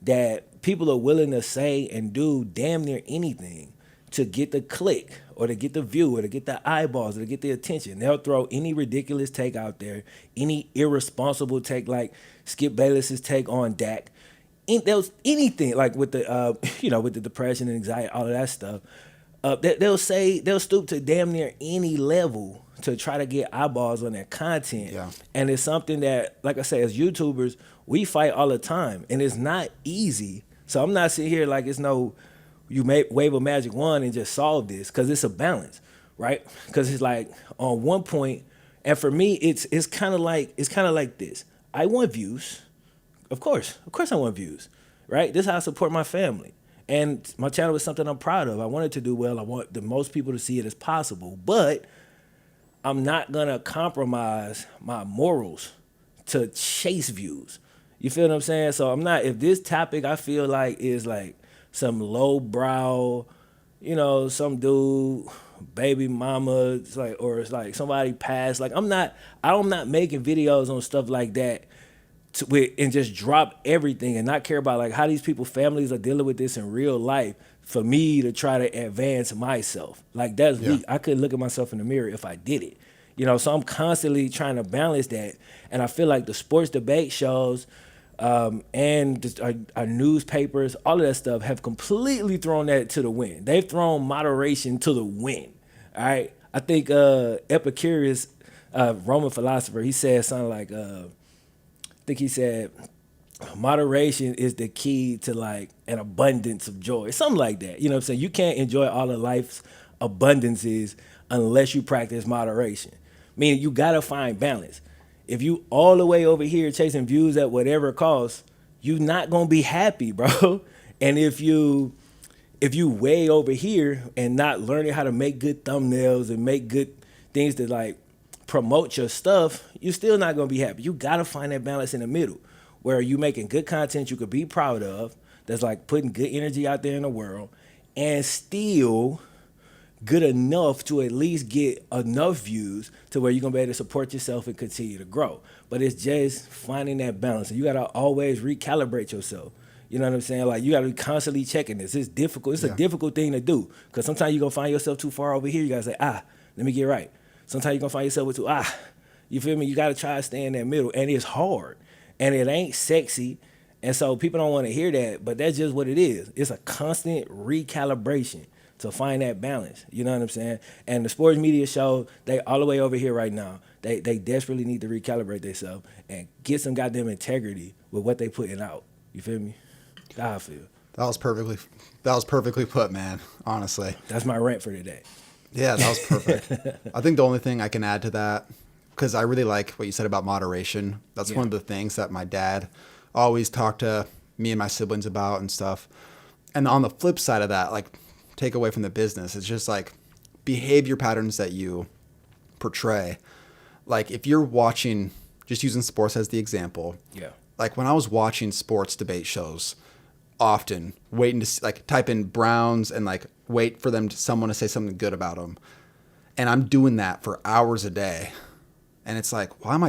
that people are willing to say and do damn near anything to get the click or to get the view or to get the eyeballs or to get the attention. They'll throw any ridiculous take out there, any irresponsible take like Skip Bayless's take on Dak. There was anything like with the with the depression and anxiety, all of that stuff. They'll stoop to damn near any level to try to get eyeballs on their content. Yeah. And it's something that, like I say, as YouTubers, we fight all the time, and it's not easy. So I'm not sitting here like it's no, you may wave a magic wand and just solve this, because it's a balance, right? Because it's like on one point, and for me, it's kind of like this. I want views. Of course I want views, right? This is how I support my family. And my channel is something I'm proud of. I want it to do well. I want the most people to see it as possible. But I'm not gonna compromise my morals to chase views. You feel what I'm saying? So I'm not, if this topic I feel like is like some lowbrow, some dude, baby mama, it's like, or it's like somebody passed. Like I'm not making videos on stuff like that and just drop everything and not care about like how these people families are dealing with this in real life for me to try to advance myself. Like that's weak. I couldn't look at myself in the mirror if I did it. So I'm constantly trying to balance that. And I feel like the sports debate shows and just our newspapers, all of that stuff have completely thrown that to the wind. They've thrown moderation to the wind. All right. I think Epicurus, Roman philosopher, he said something like, I think he said, moderation is the key to like an abundance of joy. Something like that. You know what I'm saying? You can't enjoy all of life's abundances unless you practice moderation. Meaning you gotta find balance. If you all the way over here chasing views at whatever cost, you're not gonna be happy, bro. And if you way over here and not learning how to make good thumbnails and make good things that like promote your stuff, you're still not gonna be happy. You gotta find that balance in the middle where you making good content you could be proud of, that's like putting good energy out there in the world, and still good enough to at least get enough views to where you're gonna be able to support yourself and continue to grow. But it's just finding that balance. And you gotta always recalibrate yourself. You know what I'm saying? Like you gotta be constantly checking this. It's difficult. It's a difficult thing to do. Cause sometimes you're gonna find yourself too far over here. You gotta say, let me get right. Sometimes you're gonna find yourself with too, you feel me? You gotta try to stay in that middle. And it's hard. And it ain't sexy. And so people don't wanna hear that, but that's just what it is. It's a constant recalibration to find that balance. You know what I'm saying? And the sports media show, they all the way over here right now. They desperately need to recalibrate themselves and get some goddamn integrity with what they putting out. You feel me? That's how I feel. That was perfectly put, man. Honestly. That's my rant for today. Yeah, that was perfect. I think the only thing I can add to that, because I really like what you said about moderation. That's one of the things that my dad always talked to me and my siblings about and stuff. And on the flip side of that, like take away from the business, it's just like behavior patterns that you portray. Like if you're watching, just using sports as the example. Yeah. Like when I was watching sports debate shows, often waiting to like type in Browns and like wait for someone to say something good about them, and I'm doing that for hours a day, and it's like why am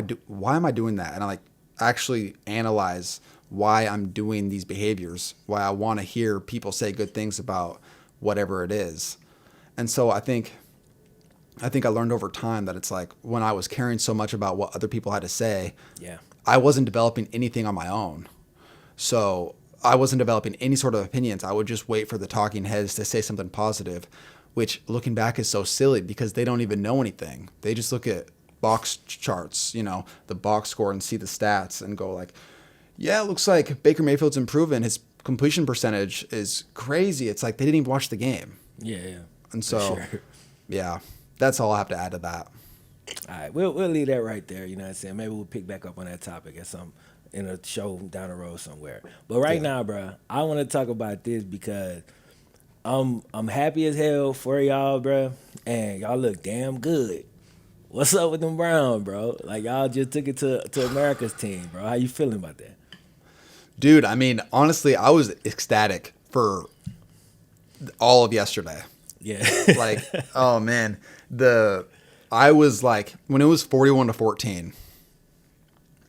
I doing that? And I like actually analyze why I'm doing these behaviors, why I want to hear people say good things about whatever it is. And so I think I learned over time that it's like when I was caring so much about what other people had to say, I wasn't developing anything on my own. So I wasn't developing any sort of opinions. I would just wait for the talking heads to say something positive, which looking back is so silly because they don't even know anything. They just look at box charts, the box score, and see the stats and go like, yeah, it looks like Baker Mayfield's improving. His completion percentage is crazy. It's like they didn't even watch the game. Yeah. And so, yeah, that's all I have to add to that. All right, we'll leave that right there. You know what I'm saying? Maybe we'll pick back up on that topic in a show down the road somewhere. But right now, bro, I want to talk about this because I'm happy as hell for y'all, bro, and y'all look damn good. What's up with them Browns, bro? Like y'all just took it to America's team, bro. How you feeling about that? Dude, I mean, honestly, I was ecstatic for all of yesterday. Yeah. Like, oh man, I was like, when it was 41-14,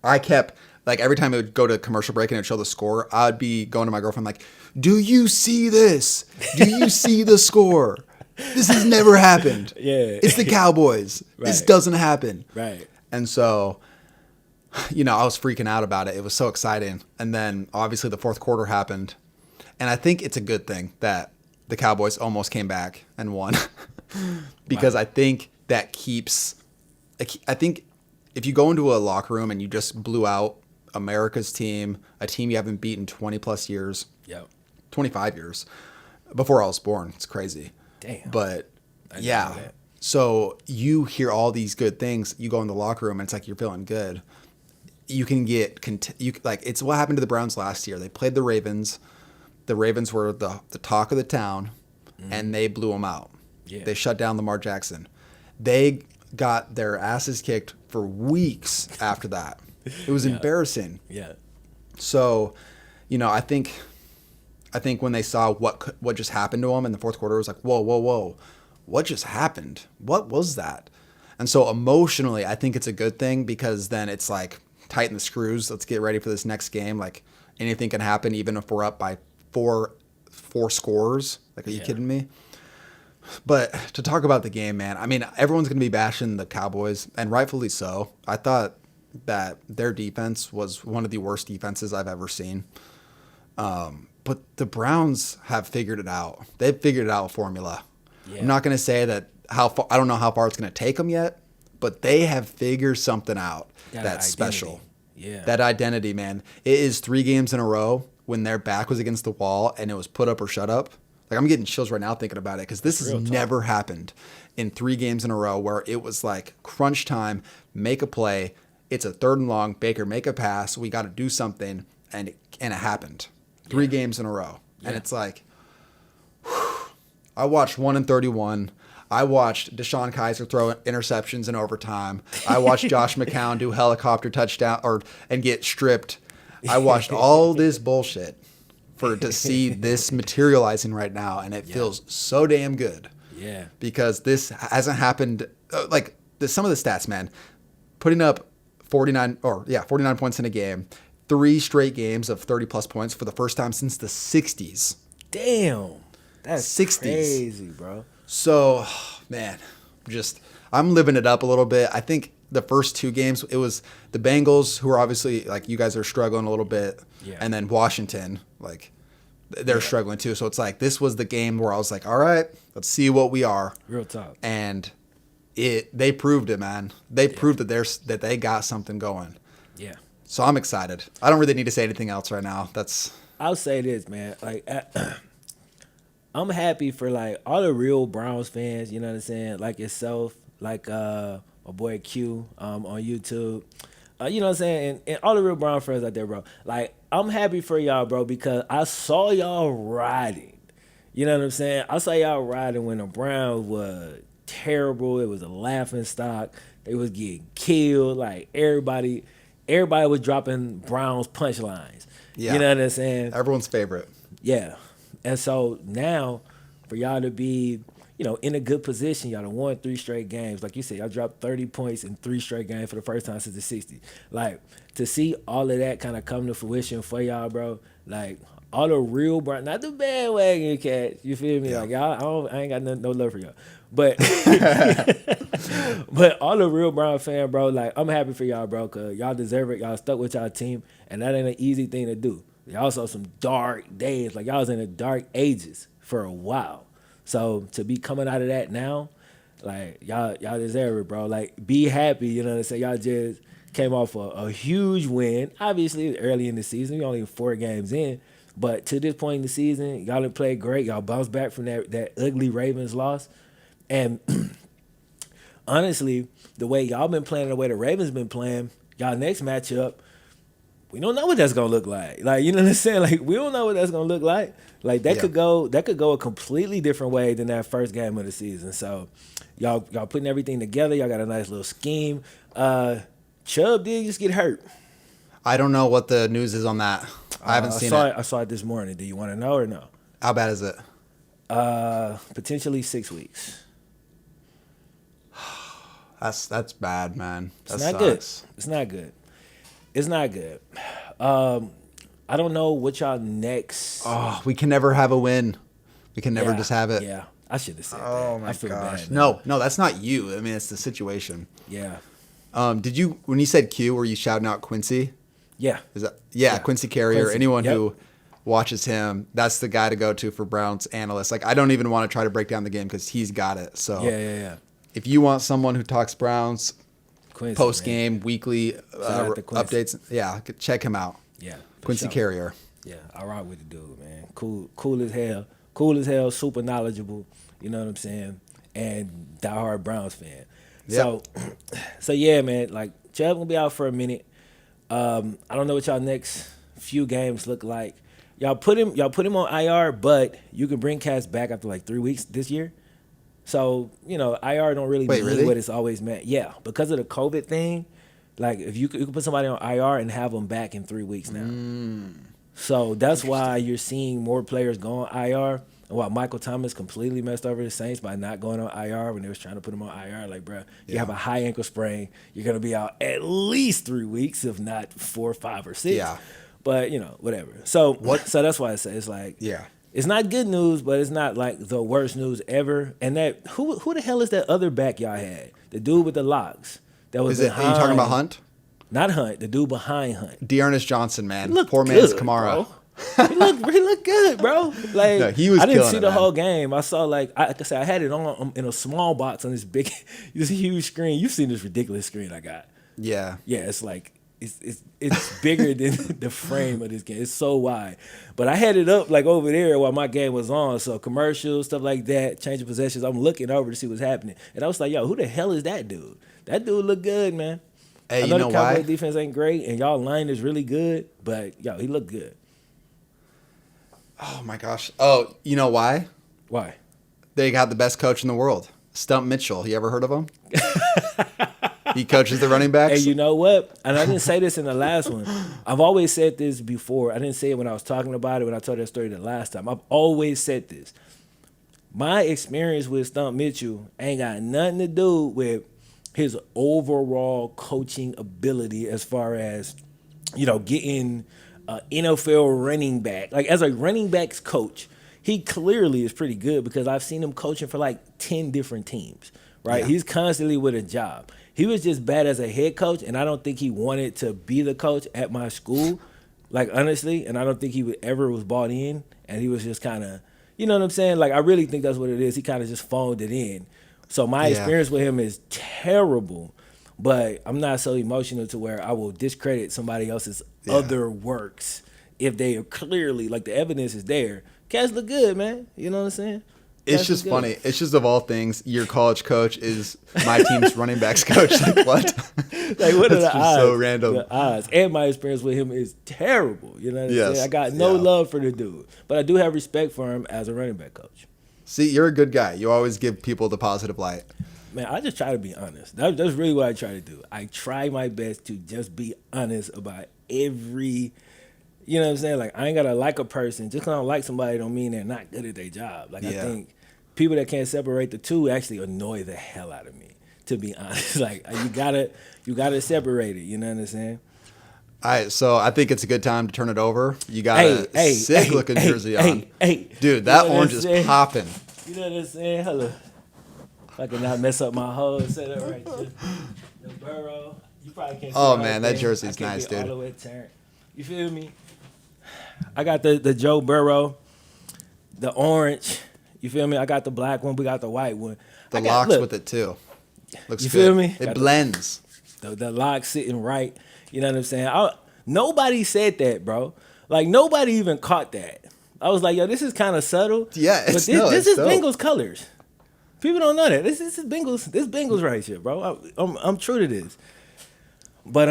I kept like every time it would go to commercial break and it would show the score, I'd be going to my girlfriend like, do you see this? Do you see the score? This has never happened. Yeah. It's the Cowboys. Right. This doesn't happen. Right. And so, I was freaking out about it. It was so exciting. And then obviously the fourth quarter happened. And I think it's a good thing that the Cowboys almost came back and won because I think that I think if you go into a locker room and you just blew out America's team, a team you haven't beaten 20 plus years, 25 years before I was born, it's crazy. Damn. But yeah, so you hear all these good things, you go in the locker room and it's like you're feeling good. you can get like it's what happened to the Browns last year. They played the Ravens. The Ravens were the talk of the town, and they blew them out. Yeah. They shut down Lamar Jackson. They got their asses kicked for weeks after that. It was embarrassing. Yeah. So, I think when they saw what just happened to them in the fourth quarter, it was like, whoa, what just happened? What was that? And so emotionally, I think it's a good thing because then it's like tighten the screws. Let's get ready for this next game. Like anything can happen, even if we're up by four scores. Like, are you kidding me? But to talk about the game, man, I mean, everyone's going to be bashing the Cowboys, and rightfully so. I thought that their defense was one of the worst defenses I've ever seen. But the Browns have figured it out. They've figured it out a formula. Yeah. I'm not going to say that I don't know how far it's going to take them yet, but they have figured something out that's special. Yeah. That identity, man. It is 3 games in a row when their back was against the wall and it was put up or shut up. Like, I'm getting chills right now thinking about it because this has never happened in 3 games in a row where it was like crunch time, make a play. It's a 3rd and long. Baker, make a pass. We got to do something, and it happened. 3 games in a row, and it's like, whew. I watched 1 and 31. I watched Deshaun Kaiser throw interceptions in overtime. I watched Josh McCown do helicopter touchdown and get stripped. I watched all this bullshit to see this materializing right now, and it feels so damn good. Yeah. Because this hasn't happened. Some of the stats, man, putting up 49 points in a game, 3 straight games of 30-plus points for the first time since the 60s. Damn. That's 60s. Crazy, bro. So, man, I'm living it up a little bit. I think the first 2 games, it was the Bengals, who are obviously, like, you guys are struggling a little bit. Yeah. And then Washington, like, they're struggling too. So it's like, this was the game where I was like, all right, let's see what we are. Real talk. And they proved it, man. They proved that they got something going. Yeah. So I'm excited. I don't really need to say anything else right now. I'll say this, man. Like, I'm happy for, like, all the real Browns fans, you know what I'm saying? Like yourself, like my boy Q on YouTube. You know what I'm saying? And all the real Brown fans out there, bro. Like, I'm happy for y'all, bro, because I saw y'all riding. You know what I'm saying? I saw y'all riding when the Browns was terrible. It was a laughing stock. They was getting killed. Like, everybody was dropping Browns punchlines. Yeah. You know what I'm saying? Everyone's favorite. Yeah. And so now, for y'all to be, in a good position, y'all done won 3 straight games. Like you said, y'all dropped 30 points in 3 straight games for the first time since the 60s. Like, to see all of that kind of come to fruition for y'all, bro, like, all the real Brown, not the bandwagon cats, you feel me? Yeah. Like, y'all, I ain't got no love for y'all. But, but all the real Brown fan, bro, like, I'm happy for y'all, bro, because y'all deserve it. Y'all stuck with y'all team, and that ain't an easy thing to do. Y'all saw some dark days. Like, y'all was in the dark ages for a while. So to be coming out of that now, like, y'all deserve it, bro. Like, be happy, you know what I'm saying? Y'all just came off a huge win. Obviously, early in the season, we only 4 games in. But to this point in the season, y'all have played great. Y'all bounced back from that ugly Ravens loss. And honestly, the way y'all been playing, the way the Ravens been playing, y'all next matchup, we don't know what that's gonna look like. Like, you know what I'm saying? Like, we don't know what that's gonna look like. Like, that could go a completely different way than that first game of the season. So y'all putting everything together. Y'all got a nice little scheme. Chubb did just get hurt. I don't know what the news is on that. I haven't seen it. I saw it this morning. Do you want to know or no? How bad is it? Potentially 6 weeks. That's bad, man. It's not good. It's not good. I don't know what y'all next. Oh, we can never have a win. We can never just have it. Yeah, I should have said that. Oh my I feel gosh. bad, No, that's not you. I mean, it's the situation. Yeah. Did you, when you said Q, were you shouting out Quincy? Yeah. Is that Quincy Carrier? Quincy. Anyone who watches him, that's the guy to go to for Browns analysts. Like, I don't even want to try to break down the game because he's got it. So yeah. If you want someone who talks Browns, Quincy, post game, weekly updates, check him out. Yeah. Quincy Carrier. Yeah, I rock with the dude, man. Cool as hell, super knowledgeable. You know what I'm saying? And diehard Browns fan. Yep. So yeah, man. Like, Chubb gonna be out for a minute. I don't know what y'all next few games look like. Y'all put him on IR, but you can bring cats back after like 3 weeks this year. So, IR don't really Wait, mean really? what it's always meant. Yeah, because of the COVID thing, like if you can put somebody on IR and have them back in 3 weeks now. So that's why you're seeing more players go on IR. And why Michael Thomas completely messed over the Saints by not going on IR when they was trying to put him on IR. Like, bro, you Yeah. have a high ankle sprain. You're going to be out at least 3 weeks, if not 4, 5, or 6. Yeah. But, whatever. So What- So that's why I say it's like, Yeah. it's not good news, but it's not like the worst news ever. And that who the hell is that other back y'all had? The dude with the locks. That was Are you talking about Hunt? Not Hunt. The dude behind Hunt. Dearness Johnson, man. He looked Poor man's good, Kamara. bro. he looked good, bro. Like No, he was I didn't killing see it, the man. whole game. I saw like I said, I had it on in a small box on this big, this huge screen. You've seen this ridiculous screen I got. Yeah. Yeah, it's like it's bigger than the frame of this game. It's so wide. But I had it up like over there while my game was on. So commercials, stuff like that, change of possessions. I'm looking over to see what's happening. And I was like, yo, who the hell is that dude? That dude look good, man. Hey, I you know know the Cowboys why? defense ain't great, and y'all line is really good, but yo, he looked good. Oh my gosh. Oh, you know why? Why? They got the best coach in the world, Stump Mitchell. You ever heard of him? He coaches the running backs. Hey, you know what? And I didn't say this in the last one. I've always said this before. I didn't say it when I was talking about it, when I told that story the last time. I've always said this. My experience with Stump Mitchell ain't got nothing to do with his overall coaching ability as far as, getting NFL running back. Like, as a running backs coach, he clearly is pretty good because I've seen him coaching for like 10 different teams, right? Yeah. He's constantly with a job. He was just bad as a head coach, and I don't think he wanted to be the coach at my school, like, honestly, and I don't think he was bought in, and he was just kind of, you know what I'm saying? Like, I really think that's what it is. He kind of just phoned it in. So my Yeah. experience with him is terrible, but I'm not so emotional to where I will discredit somebody else's other works if they are clearly, like, the evidence is there. Cats look good, man. You know what I'm saying? It's Cats just look good. funny. It's just of all things, your college coach is my team's running backs coach. Like, what? Like, what are That's the just odds? so random. The odds. And my experience with him is terrible. You know what I'm Yes. saying? I got no Yeah. love for the dude, but I do have respect for him as a running back coach. See, you're a good guy. You always give people the positive light. Man, I just try to be honest. That's really what I try to do. I try my best to just be honest about every, you know what I'm saying? Like, I ain't got to like a person. Just because I don't like somebody don't mean they're not good at their job. Like, I Yeah. think people that can't separate the two actually annoy the hell out of me, to be honest. Like, you gotta separate it, you know what I'm saying? All right, so I think it's a good time to turn it over. You got a sick-looking jersey on. Dude, that You know what orange I'm is saying? popping. You know what I'm saying? Hello. If I can not mess up my whole setup right there. The burrow. You probably can't see Oh, the whole man, that thing. jersey's I can't nice, get all dude. the way turned. You feel me? I got the Joe Burrow, the orange. You feel me? I got the black one. We got the white one. The I got, locks look, with it, too. Looks You good. feel me? It Got the- blends. The lock sitting right. You know what I'm saying? Nobody said that, bro. Like, nobody even caught that. I was like, yo, this is kind of subtle. Yeah, but it's- this, no, this it's is dope. Bengals colors. People don't know that. This is Bengals. This Bengals right here, bro. I'm true to this. But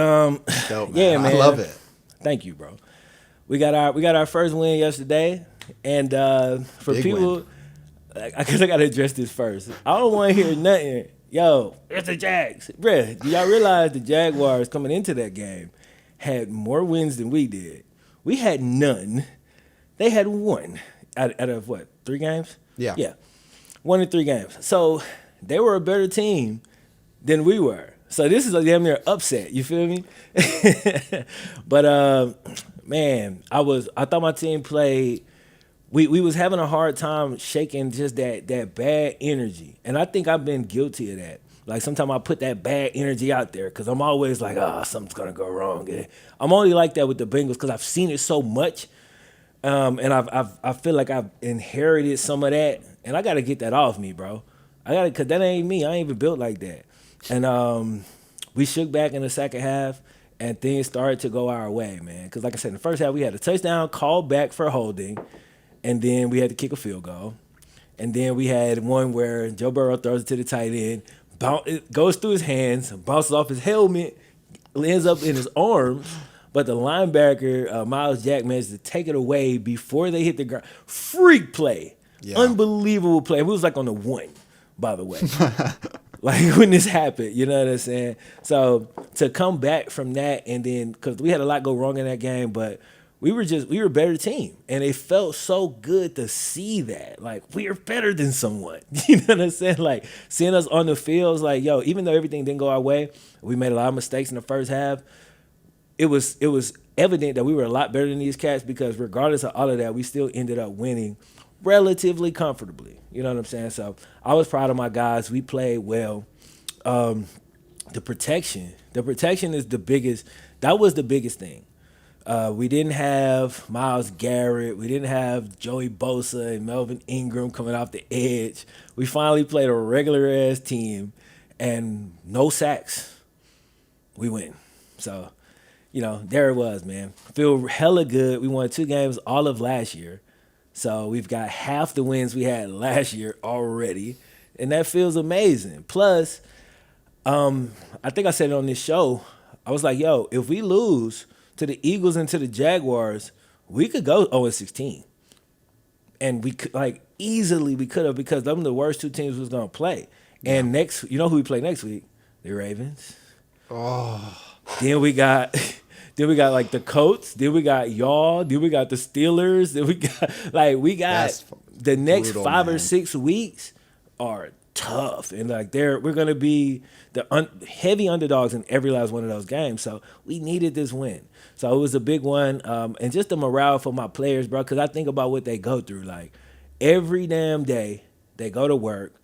Dope, man. yeah, man. I love it. Thank you, bro. We got our first win yesterday, and for Big people, win. I guess I gotta address this first. I don't want to hear nothing. Yo, it's the Jags, bruh. Do y'all realize the Jaguars coming into that game had more wins than we did? We had none. They had one out of what, 3 games? Yeah. Yeah, 1 in 3 games. So they were a better team than we were. So this is a damn near upset. You feel me? But man, I thought my team played. We was having a hard time shaking just that bad energy, and I think I've been guilty of that. Like, sometimes I put that bad energy out there because I'm always like, something's gonna go wrong. And I'm only like that with the Bengals because I've seen it so much, and I feel like I've inherited some of that, and I got to get that off me, bro. Because that ain't me. I ain't even built like that. And we shook back in the second half, and things started to go our way, man. Because like I said, in the first half, we had a touchdown called back for holding, and then we had to kick a field goal. And then we had one where Joe Burrow throws it to the tight end, it goes through his hands, bounces off his helmet, ends up in his arms. But the linebacker, Miles Jack, managed to take it away before they hit the ground. Freak play. Yeah. Unbelievable play. It was like on the 1, by the way. Like when this happened, you know what I'm saying? So to come back from that, and then because we had a lot go wrong in that game, but we were a better team, and it felt so good to see that, like, we are better than someone. You know what I'm saying? Like seeing us on the field was like, yo, even though everything didn't go our way, we made a lot of mistakes in the first half. It was evident that we were a lot better than these cats, because regardless of all of that, we still ended up winning relatively comfortably. You know what I'm saying? So I was proud of my guys. We played well. The protection is the biggest. That was the biggest thing. We didn't have Myles Garrett. We didn't have Joey Bosa and Melvin Ingram coming off the edge. We finally played a regular-ass team, and no sacks. We win. So, there it was, man. Feel hella good. We won 2 games all of last year. So we've got half the wins we had last year already, and that feels amazing. Plus, I think I said it on this show. I was like, yo, if we lose to the Eagles and to the Jaguars, we could go 0-16. And we could, easily we could have, because them the worst 2 teams we was going to play. And next, you know who we play next week? The Ravens. Oh. Then we got the Colts. Then we got y'all. Then we got the Steelers. Then we got the next brutal, 5 or 6 weeks are tough, and we're gonna be the heavy underdogs in every last one of those games. So we needed this win. So it was a big one, and just the morale for my players, bro. Because I think about what they go through. Like every damn day, they go to work.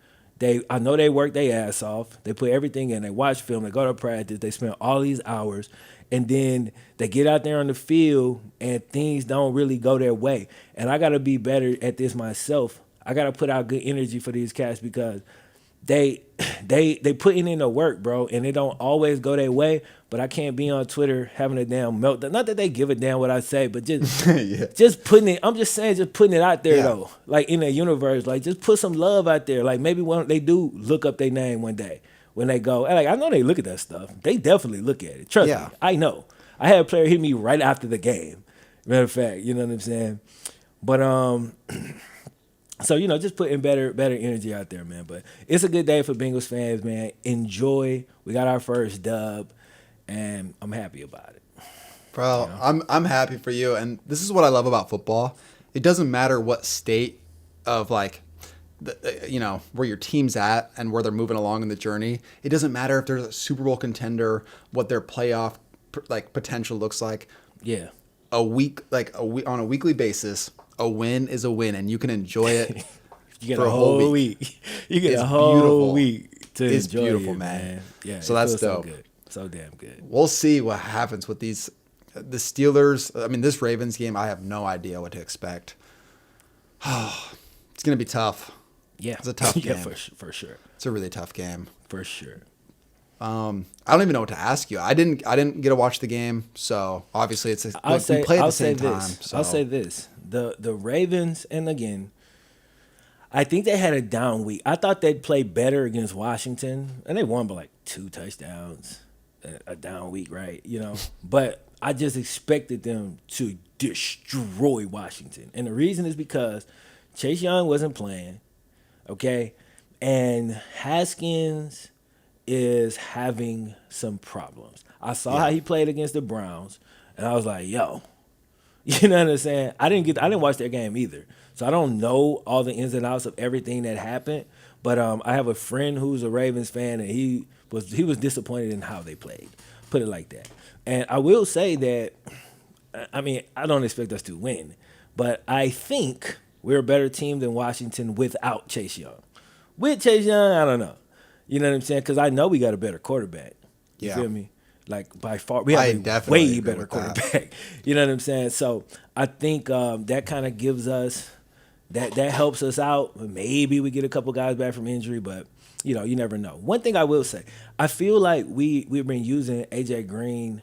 I know they work their ass off. They put everything in. They watch film. They go to practice. They spend all these hours, and then they get out there on the field, and things don't really go their way. And I got to be better at this myself. I got to put out good energy for these cats, because they putting in the work, bro, and it don't always go their way. But I can't be on Twitter having a damn meltdown. Not that they give a damn what I say, but just just putting it. I'm just saying, just putting it out there though, like in the universe, like just put some love out there. Like maybe when they do look up their name one day when they go, like I know they look at that stuff. They definitely look at it. Trust me, I know. I had a player hit me right after the game. Matter of fact, you know what I'm saying. But so, just putting better energy out there, man. But it's a good day for Bengals fans, man. Enjoy. We got our first dub, and I'm happy about it. Bro, I'm happy for you. And this is what I love about football. It doesn't matter what state of, where your team's at and where they're moving along in the journey. It doesn't matter if there's a Super Bowl contender, what their playoff, potential looks like. Yeah. On a weekly basis, a win is a win, and you can enjoy it. You get a whole week. You get a whole week to enjoy it. It's beautiful, man. Yeah. So that's dope. So good. So damn good. We'll see what happens with the Steelers. I mean, this Ravens game, I have no idea what to expect. It's gonna be tough. Yeah, it's a tough game. For sure. It's a really tough game. For sure. I don't even know what to ask you. I didn't get to watch the game, so obviously we play at the same time. So. I'll say this: the Ravens, and again, I think they had a down week. I thought they'd play better against Washington, and they won by 2 touchdowns. A down week, right? But I just expected them to destroy Washington, and the reason is because Chase Young wasn't playing, okay, and Haskins is having some problems. I saw how he played against the Browns, and I was like, yo, you know what I'm saying? I didn't watch their game either, so I don't know all the ins and outs of everything that happened. But I have a friend who's a Ravens fan, and he was disappointed in how they played. Put it like that. And I will say that, I mean, I don't expect us to win, but I think we're a better team than Washington without Chase Young. With Chase Young, I don't know. You know what I'm saying? Because I know we got a better quarterback. You feel me? By far, we have a way better quarterback. You know what I'm saying? So I think that kind of gives us that helps us out. Maybe we get a couple guys back from injury, but you never know. One thing I will say, I feel like we've been using AJ Green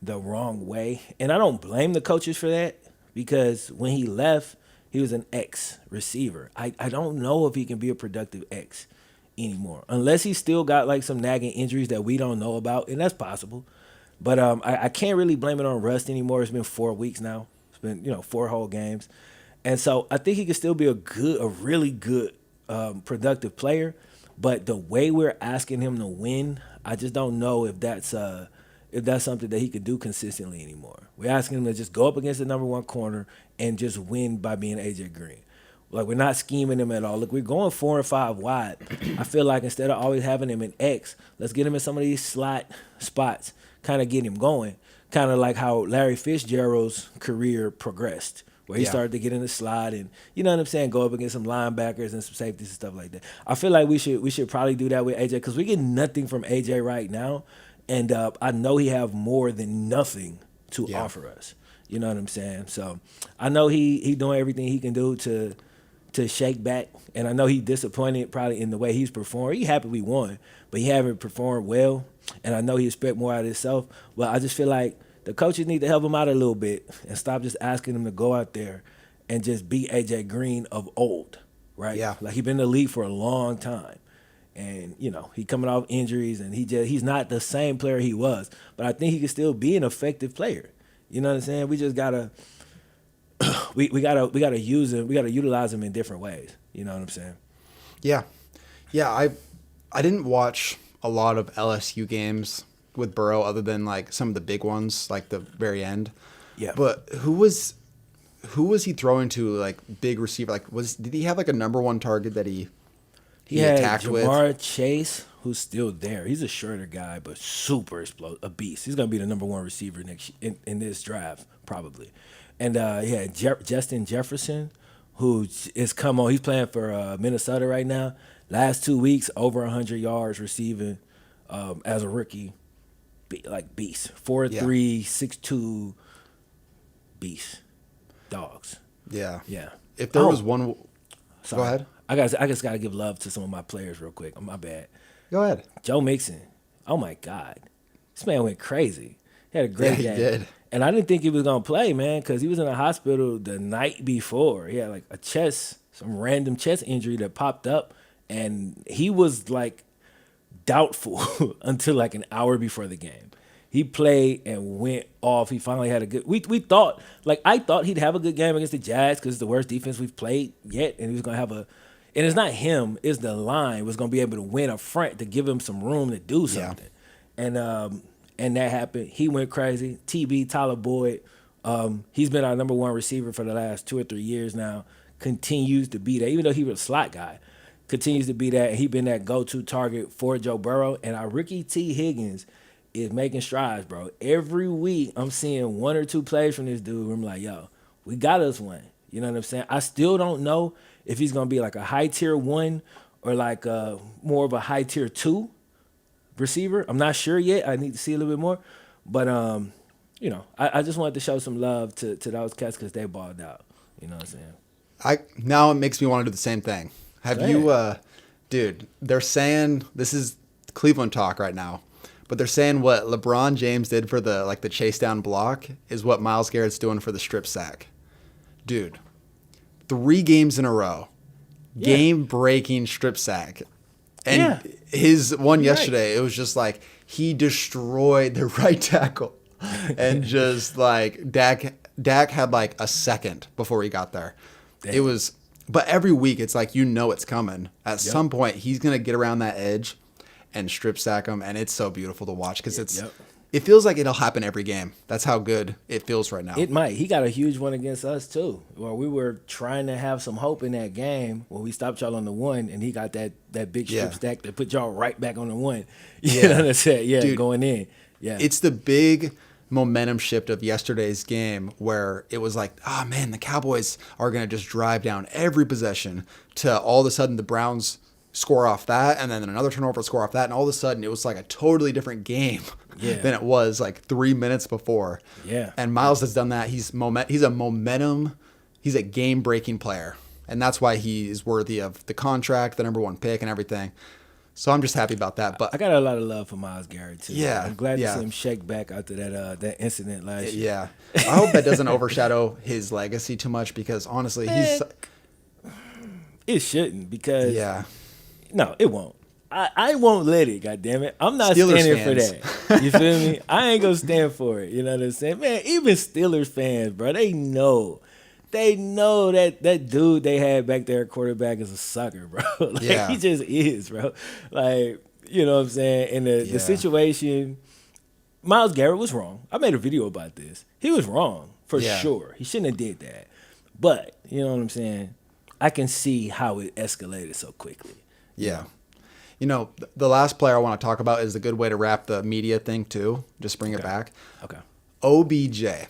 the wrong way, and I don't blame the coaches for that, because when he left, he was an X receiver. I don't know if he can be a productive X anymore, unless he's still got some nagging injuries that we don't know about, and that's possible. But I can't really blame it on rust anymore. It's been 4 weeks now. It's been 4 whole games, and so I think he could still be a really good, productive player. But the way we're asking him to win, I just don't know if that's something that he could do consistently anymore. We're asking him to just go up against the number one corner and just win by being AJ Green. Like, we're not scheming him at all. Look, we're going 4 and 5 wide. I feel like instead of always having him in X, let's get him in some of these slot spots, kind of get him going. Kind of like how Larry Fitzgerald's career progressed, where he started to get in the slot and, you know what I'm saying, go up against some linebackers and some safeties and stuff like that. I feel like we should probably do that with AJ, because we get nothing from AJ right now, and I know he have more than nothing to offer us. You know what I'm saying? So I know he doing everything he can do to shake back, and I know he disappointed probably in the way he's performed. He happy we won, but he haven't performed well, and I know he expect more out of himself. But I just feel like the coaches need to help him out a little bit and stop just asking him to go out there and just be AJ Green of old, right? Yeah. Like, he been in the league for a long time, and he coming off injuries, and he's not the same player he was. But I think he can still be an effective player. You know what I'm saying? We just gotta. We gotta use him. We gotta utilize him in different ways. You know what I'm saying? Yeah. I didn't watch a lot of LSU games with Burrow other than like some of the big ones, like the very end. Yeah. But who was he throwing to, like, big receiver? Like, did he have like a number one target that he had attacked with? Jamar Chase, who's still there. He's a shorter guy, but super explosive, a beast. He's gonna be the number one receiver in this draft probably. And he had Justin Jefferson, who is come on. He's playing for Minnesota right now. Last 2 weeks, over 100 yards receiving as a rookie. Like, beast. 4'3", 6'2", beast. Dogs. Yeah. Yeah. If there was one, sorry. Go ahead. I just gotta give love to some of my players real quick. My bad. Go ahead. Joe Mixon. Oh my God, this man went crazy. He had a great game. He did. And I didn't think he was gonna play, man, because he was in the hospital the night before. He had like some random chest injury that popped up, and he was like doubtful until like an hour before the game. He played and went off. He finally had a good. I thought he'd have a good game against the Jags because it's the worst defense we've played yet, and he was gonna have a. And it's not him; it's the line was gonna be able to win up front to give him some room to do something. Yeah. And that happened. He went crazy. TB, Tyler Boyd, he's been our number one receiver for the last 2 or 3 years now. Continues to be that, even though he was a slot guy. Continues to be that. And he's been that go-to target for Joe Burrow. And our rookie T. Higgins is making strides, bro. Every week I'm seeing 1 or 2 plays from this dude where I'm like, yo, we got us one. You know what I'm saying? I still don't know if he's going to be like a high tier 1 or like more of a high tier 2 receiver. I'm not sure yet. I need to see a little bit more. But, I just wanted to show some love to those cats because they balled out. You know what I'm saying? Now it makes me want to do the same thing. Have you, dude, they're saying, this is Cleveland talk right now, but they're saying what LeBron James did for the chase down block is what Myles Garrett's doing for the strip sack. Dude, 3 games in a row, game-breaking strip sack. And his one yesterday, it was just like he destroyed the right tackle. And just like Dak had like a second before he got there. Damn. It was, but every week it's like, it's coming. At some point, he's going to get around that edge and strip sack him. And it's so beautiful to watch because it feels like it'll happen every game. That's how good it feels right now. It might. He got a huge one against us too, where we were trying to have some hope in that game when we stopped y'all on the 1, and he got that big strip stack that put y'all right back on the 1. You know what I'm saying? Yeah, dude, going in. Yeah, it's the big momentum shift of yesterday's game where it was like, oh man, the Cowboys are going to just drive down every possession, to all of a sudden the Browns score off that, and then another turnover score off that, and all of a sudden it was like a totally different game than it was like 3 minutes before. Yeah. And Myles has done that. He's a game-breaking player, and that's why he is worthy of the contract, the number 1 pick, and everything. So I'm just happy about that. But I got a lot of love for Myles Garrett too. Yeah, I'm glad to see him shake back after that incident last year. Yeah, I hope that doesn't overshadow his legacy too much, because honestly, it shouldn't, because no, it won't. I won't let it, goddammit. I'm not Steelers standing fans. for that. You feel me? I ain't gonna stand for it. You know what I'm saying? Man, even Steelers fans, bro, they know. They know that dude they had back there at quarterback is a sucker, bro. Like Yeah. he just is, bro. Like, you know what I'm saying? And the Yeah. situation, Myles Garrett was wrong. I made a video about this. He was wrong for Yeah. sure. He shouldn't have did that. But, you know what I'm saying? I can see how it escalated so quickly. Yeah. You know, the last player I want to talk about is a good way to wrap the media thing too. Just bring it back. Okay. OBJ.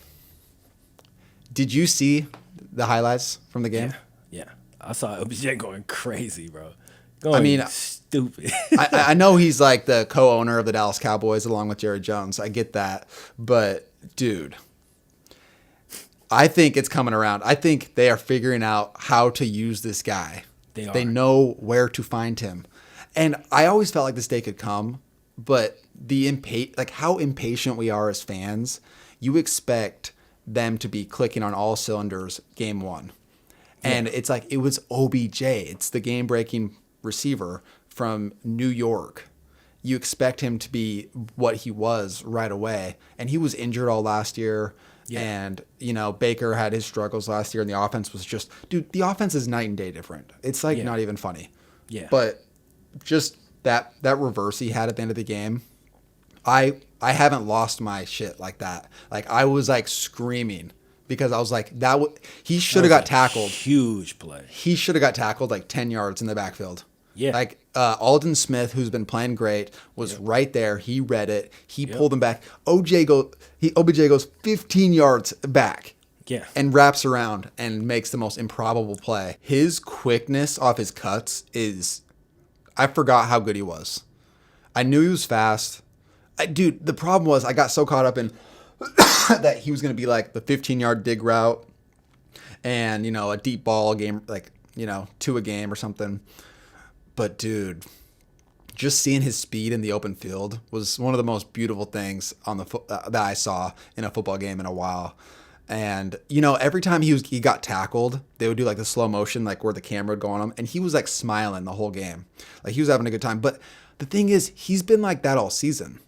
Did you see the highlights from the game? Yeah. I saw OBJ going crazy, bro. Going stupid. I know he's like the co-owner of the Dallas Cowboys along with Jerry Jones. I get that. But, dude, I think it's coming around. I think they are figuring out how to use this guy. They know where to find him. And I always felt like this day could come, but how impatient we are as fans, you expect them to be clicking on all cylinders game one. And it's like, it was OBJ. It's the game-breaking receiver from New York. You expect him to be what he was right away. And he was injured all last year. Yeah. And, you know, Baker had his struggles last year, and the offense was just, dude, the offense is night and day different. It's like not even funny. Yeah. But just that reverse he had at the end of the game, I haven't lost my shit like that. Like, I was like screaming because I was like, he should have got tackled. Huge play. He should have got tackled like 10 yards in the backfield. Yeah. Like Alden Smith, who's been playing great, was right there. He read it. He pulled him back. OBJ goes 15 yards back. Yeah. And wraps around and makes the most improbable play. His quickness off his cuts is, I forgot how good he was. I knew he was fast. Dude, the problem was I got so caught up in that he was going to be like the 15-yard dig route and, you know, a deep ball game, like, you know, 2 a game or something. But, dude, just seeing his speed in the open field was one of the most beautiful things on the that I saw in a football game in a while. And, you know, every time he got tackled, they would do like the slow motion, like where the camera would go on him. And he was like smiling the whole game. Like he was having a good time. But the thing is, he's been like that all season.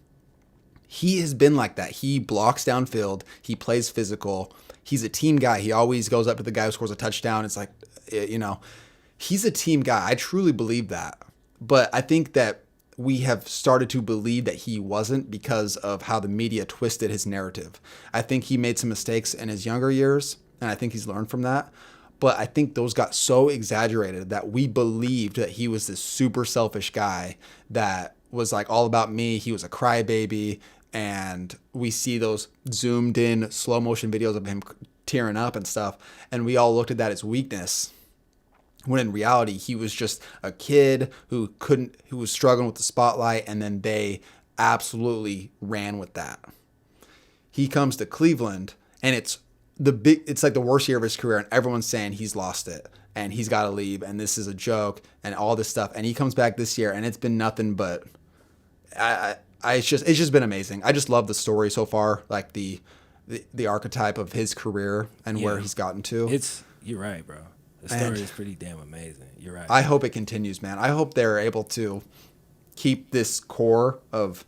He has been like that. He blocks downfield. He plays physical. He's a team guy. He always goes up to the guy who scores a touchdown. It's like, you know, he's a team guy. I truly believe that. But I think that we have started to believe that he wasn't because of how the media twisted his narrative. I think he made some mistakes in his younger years, and I think he's learned from that. But I think those got so exaggerated that we believed that he was this super selfish guy that was like all about me. He was a crybaby. And we see those zoomed in slow motion videos of him tearing up and stuff. And we all looked at that as weakness. When in reality, he was just a kid who was struggling with the spotlight. And then they absolutely ran with that. He comes to Cleveland and it's like the worst year of his career. And everyone's saying he's lost it and he's got to leave. And this is a joke and all this stuff. And he comes back this year and it's been nothing but it's just been amazing. I just love the story so far, like the archetype of his career and where he's gotten to. You're right, bro. The story is pretty damn amazing. You're right. I hope it continues, man. I hope they're able to keep this core of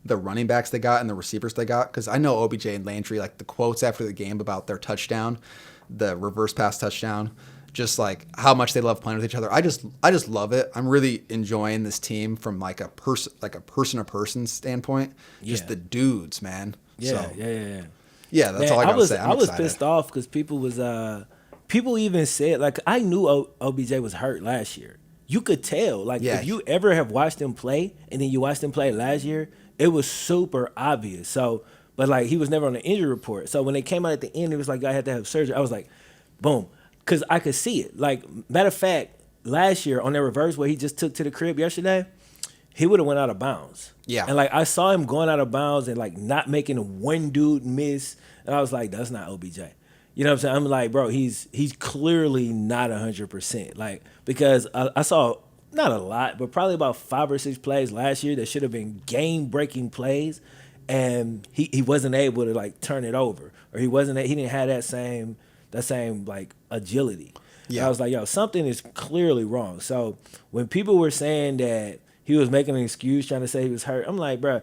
the running backs they got and the receivers they got, because I know OBJ and Landry, like the quotes after the game about their touchdown, the reverse pass touchdown, just like how much they love playing with each other. I just love it. I'm really enjoying this team from like a person to person standpoint. Just the dudes, man. Yeah. Yeah, that's all I gotta say. I was pissed off because people even said, like, I knew OBJ was hurt last year. You could tell. Like, if you ever have watched him play and then you watched him play last year, it was super obvious. So, but like, he was never on the injury report. So when they came out at the end, it was like, I had to have surgery. I was like, boom. Because I could see it. Like, matter of fact, last year on that reverse where he just took to the crib yesterday, he would have went out of bounds. Yeah. And, like, I saw him going out of bounds and, like, not making one dude miss. And I was like, that's not OBJ. You know what I'm saying? I'm like, bro, he's clearly not 100%. Like, because I saw not a lot, but probably about 5 or 6 plays last year that should have been game-breaking plays, and he wasn't able to, like, turn it over. Or he didn't have that same like agility. Yeah. And I was like, yo, something is clearly wrong. So when people were saying that he was making an excuse trying to say he was hurt. I'm like, bro,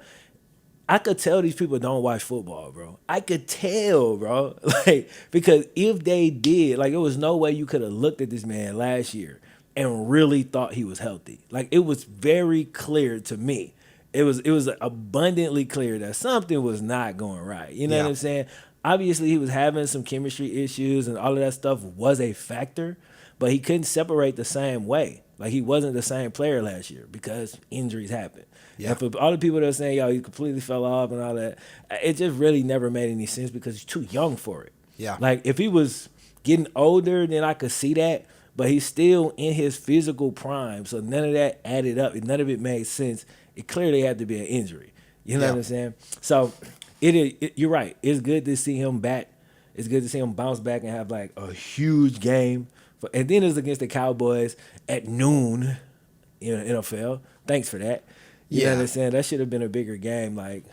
I could tell these people don't watch football, bro. I could tell, bro. Like, because if they did, like, there was no way you could have looked at this man last year and really thought he was healthy. Like, it was very clear to me. It was abundantly clear that something was not going right. You know what I'm saying? Obviously, he was having some chemistry issues and all of that stuff was a factor, but he couldn't separate the same way. Like, he wasn't the same player last year because injuries happen. Yeah. And for all the people that are saying, yo, he completely fell off and all that, it just really never made any sense because he's too young for it. Yeah. Like, if he was getting older, then I could see that, but he's still in his physical prime, so none of that added up. None of it made sense. It clearly had to be an injury. You know what I'm saying? So, you're right. It's good to see him back. It's good to see him bounce back and have, like, a huge game. And then it's against the Cowboys at noon in the NFL. Thanks for that. You know what I'm saying? That should have been a bigger game. Like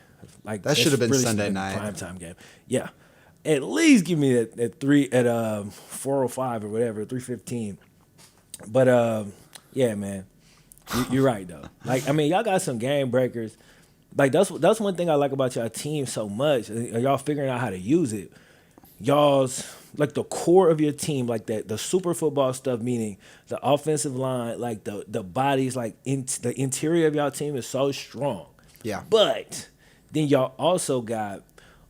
that should have been really Sunday night primetime game. Yeah, at least give me that at 4:05 or whatever, 3:15. But yeah, man, you're right though. Like, I mean, y'all got some game breakers. Like, that's one thing I like about y'all team so much. Y'all figuring out how to use it. Y'all's like the core of your team, like that, the super football stuff, meaning the offensive line, like the bodies, like the interior of y'all team is so strong. Yeah. But then y'all also got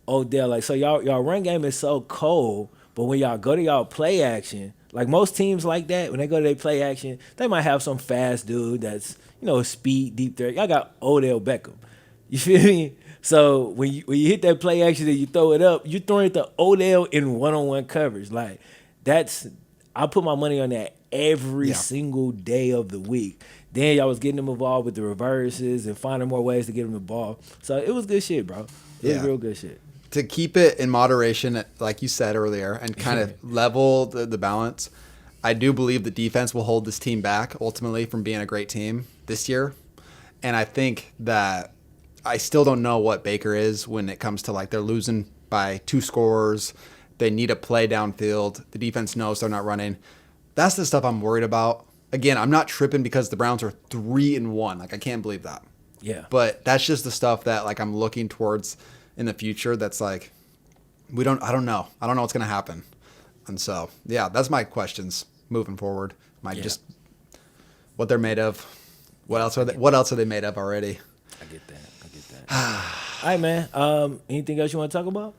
Odell. Like, so y'all run game is so cold, but when y'all go to y'all play action, like most teams like that, when they go to their play action, they might have some fast dude that's, a speed deep threat. Y'all got Odell Beckham. You feel me? So when you hit that play action and you throw it up, you're throwing it to Odell in one-on-one coverage. Like, I put my money on that every single day of the week. Then y'all was getting him involved with the reverses and finding more ways to get him the ball. So it was good shit, bro. It was real good shit. To keep it in moderation, like you said earlier, and kind of level the balance, I do believe the defense will hold this team back ultimately from being a great team this year. And I think that I still don't know what Baker is when it comes to, like, they're losing by 2 scores. They need a play downfield. The defense knows they're not running. That's the stuff I'm worried about. Again, I'm not tripping because the Browns are 3-1. Like, I can't believe that. Yeah. But that's just the stuff that, like, I'm looking towards in the future. That's like, I don't know. I don't know what's going to happen. And so, yeah, that's my questions moving forward. Just what they're made of. What else are they made of already? I get that. All right, man. Anything else you want to talk about?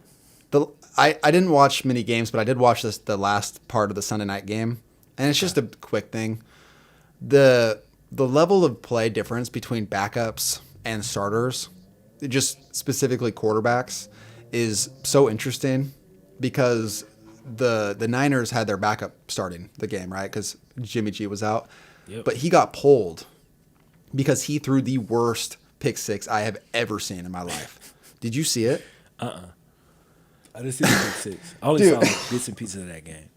I didn't watch many games, but I did watch the last part of the Sunday night game, and it's just a quick thing. The level of play difference between backups and starters, just specifically quarterbacks, is so interesting because the Niners had their backup starting the game, right? Because Jimmy G was out, but he got pulled because he threw the worst pick six I have ever seen in my life. Did you see it? I didn't see the pick six. I only saw bits and pieces of that game.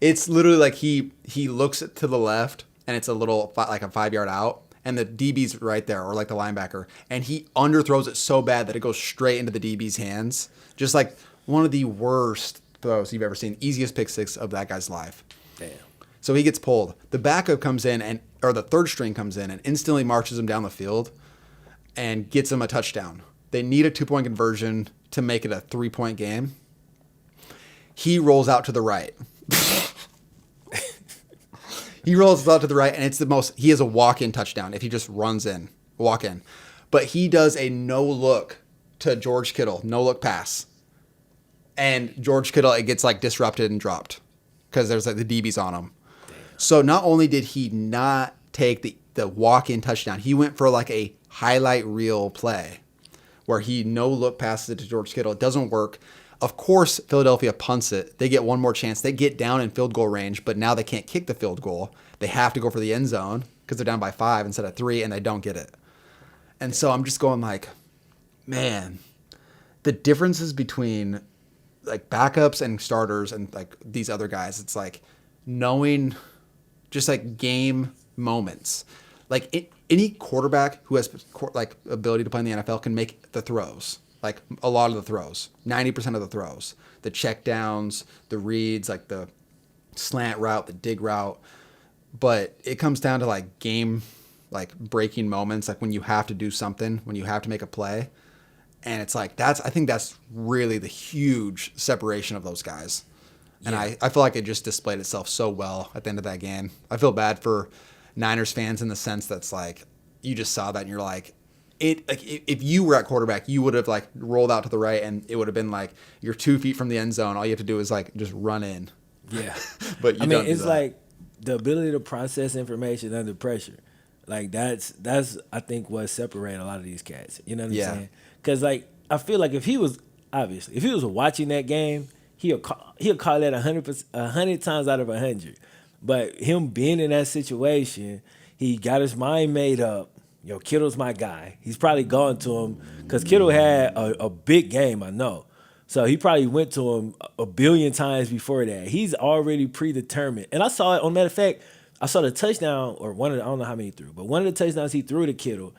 It's literally like he looks to the left and it's a little like a 5-yard out and the DB's right there, or like the linebacker, and he underthrows it so bad that it goes straight into the DB's hands. Just like one of the worst throws you've ever seen. Easiest pick six of that guy's life. Damn. So he gets pulled. The backup comes in or the third string comes in and instantly marches him down the field and gets him a touchdown. They need a 2-point conversion to make it a 3-point game. He rolls out to the right. He rolls out to the right, and he has a walk-in touchdown if he just runs in, walk in. But he does a no-look to George Kittle, no-look pass. And George Kittle, it gets like disrupted and dropped because there's like the DBs on him. Damn. So not only did he not take the walk-in touchdown, he went for like a highlight reel play where he no-look passes it to George Kittle. It doesn't work. Of course, Philadelphia punts it. They get one more chance. They get down in field goal range, but now they can't kick the field goal. They have to go for the end zone because they're down by 5 instead of 3, and they don't get it. And so I'm just going like, man, the differences between like backups and starters and like these other guys, it's like knowing just like game moments. Like any quarterback who has like ability to play in the NFL can make the throws. Like a lot of the throws, 90% of the throws, the check downs, the reads, like the slant route, the dig route. But it comes down to like game like breaking moments, like when you have to do something, when you have to make a play. And it's like, I think that's really the huge separation of those guys. And Yeah. I feel like it just displayed itself so well at the end of that game. I feel bad for Niners fans in the sense that's like, you just saw that and you're like, if you were at quarterback, you would have like rolled out to the right and it would have been like you're 2 feet from the end zone. All you have to do is like just run in. Yeah. But you I mean, don't do it's that. like the ability to process information under pressure. Like that's I think what separates a lot of these cats. You know what I'm Yeah. saying? Because like I feel like if he was watching that game, he'll call that 100 times out of 100. But him being in that situation, he got his mind made up. Yo, Kittle's my guy. He's probably gone to him because Kittle had a big game, I know. So he probably went to him a billion times before that. He's already predetermined. And I saw it, on matter of fact, I saw the touchdown, or I don't know how many he threw, but one of the touchdowns he threw to Kittle,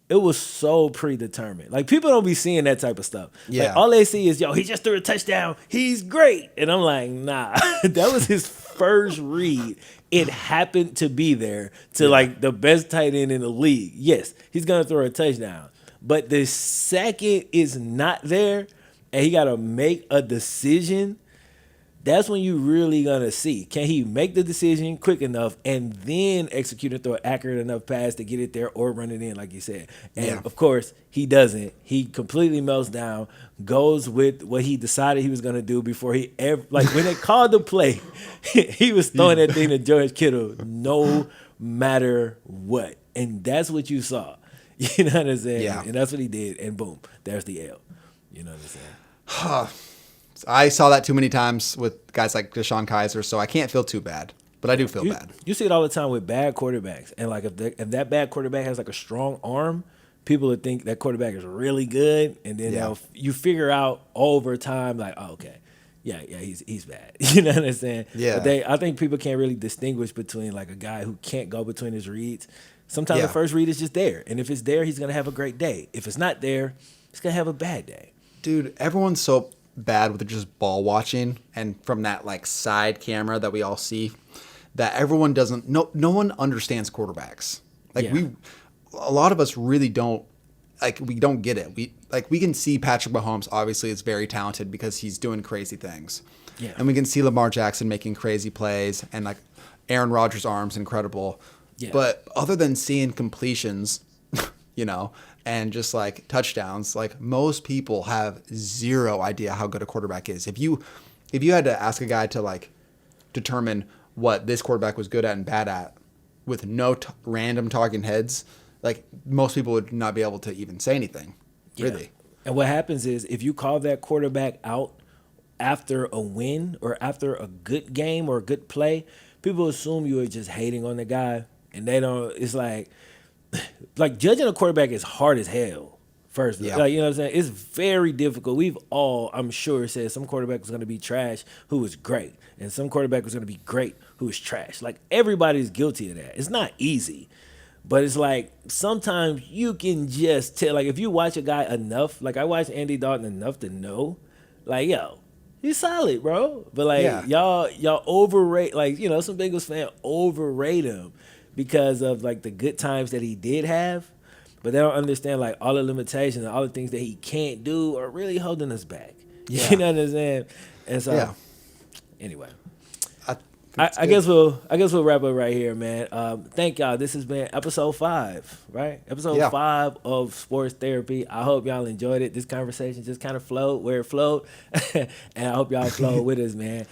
it was so predetermined. Like, people don't be seeing that type of stuff. Yeah. Like, all they see is, yo, he just threw a touchdown. He's great. And I'm like, nah. That was his first read. It happened to be there to, like, the best tight end in the league. Yes, he's going to throw a touchdown. But the second is not there, and he got to make a decision, that's when you really going to see. Can he make the decision quick enough and then execute and throw an accurate enough pass to get it there or run it in, like you said? And, of course, he doesn't. He completely melts down, goes with what he decided he was going to do before he ever – like, when they called the play, he was throwing that thing to George Kittle no matter what. And that's what you saw. You know what I'm saying? Yeah. And that's what he did, and boom, there's the L. You know what I'm saying? I saw that too many times with guys like Deshaun Kaiser, so I can't feel too bad. But I do feel bad. You see it all the time with bad quarterbacks. And, like, if that bad quarterback has, like, a strong arm, people would think that quarterback is really good. And then you figure out over time, like, oh, okay, yeah, he's bad. You know what I'm saying? Yeah. But I think people can't really distinguish between, like, a guy who can't go between his reads. Sometimes Yeah. the first read is just there. And if it's there, he's going to have a great day. If it's not there, he's going to have a bad day. Dude, everyone's so bad with just ball watching and from that like side camera that we all see that everyone doesn't no one understands quarterbacks. Like Yeah. a lot of us really don't, like, we don't get it. We can see Patrick Mahomes obviously is very talented because he's doing crazy things. Yeah. And we can see Lamar Jackson making crazy plays and like Aaron Rodgers' arm's incredible. Yeah. But other than seeing completions, you know, and just like touchdowns, like most people have zero idea how good a quarterback is. If you had to ask a guy to like determine what this quarterback was good at and bad at with no random talking heads, like most people would not be able to even say anything. Yeah. Really. And what happens is if you call that quarterback out after a win or after a good game or a good play, people assume you are just hating on the guy, and they don't. It's like judging a quarterback is hard as hell. First, Yeah. like, you know what I'm saying? It's very difficult. We've all, I'm sure, said some quarterback was going to be trash who was great, and some quarterback was going to be great who was trash. Like, everybody's guilty of that. It's not easy, but it's like sometimes you can just tell. Like, if you watch a guy enough, like I watched Andy Dalton enough to know, like, yo, he's solid, bro. But like, Yeah. y'all overrate, like, you know, some Bengals fan overrate him because of like the good times that he did have, but they don't understand like all the limitations and all the things that he can't do are really holding us back. Yeah. You know what I'm saying? And so, Yeah. anyway, It's I good. guess we'll wrap up right here, man. Thank y'all. This has been episode 5, right? Episode Yeah. 5 of Sports Therapy. I hope y'all enjoyed it. This conversation just kind of flowed where it flowed, and I hope y'all flowed with us, man.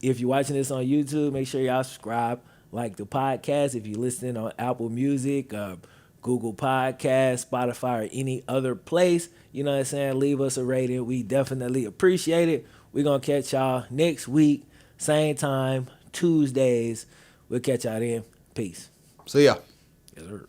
If you're watching this on YouTube, make sure y'all subscribe, like the podcast. If you're listening on Apple Music, Google Podcasts, Spotify, or any other place, you know what I'm saying, leave us a rating. We definitely appreciate it. We're going to catch y'all next week. Same time, Tuesdays. We'll catch y'all then. Peace. So yeah. Yes, sir.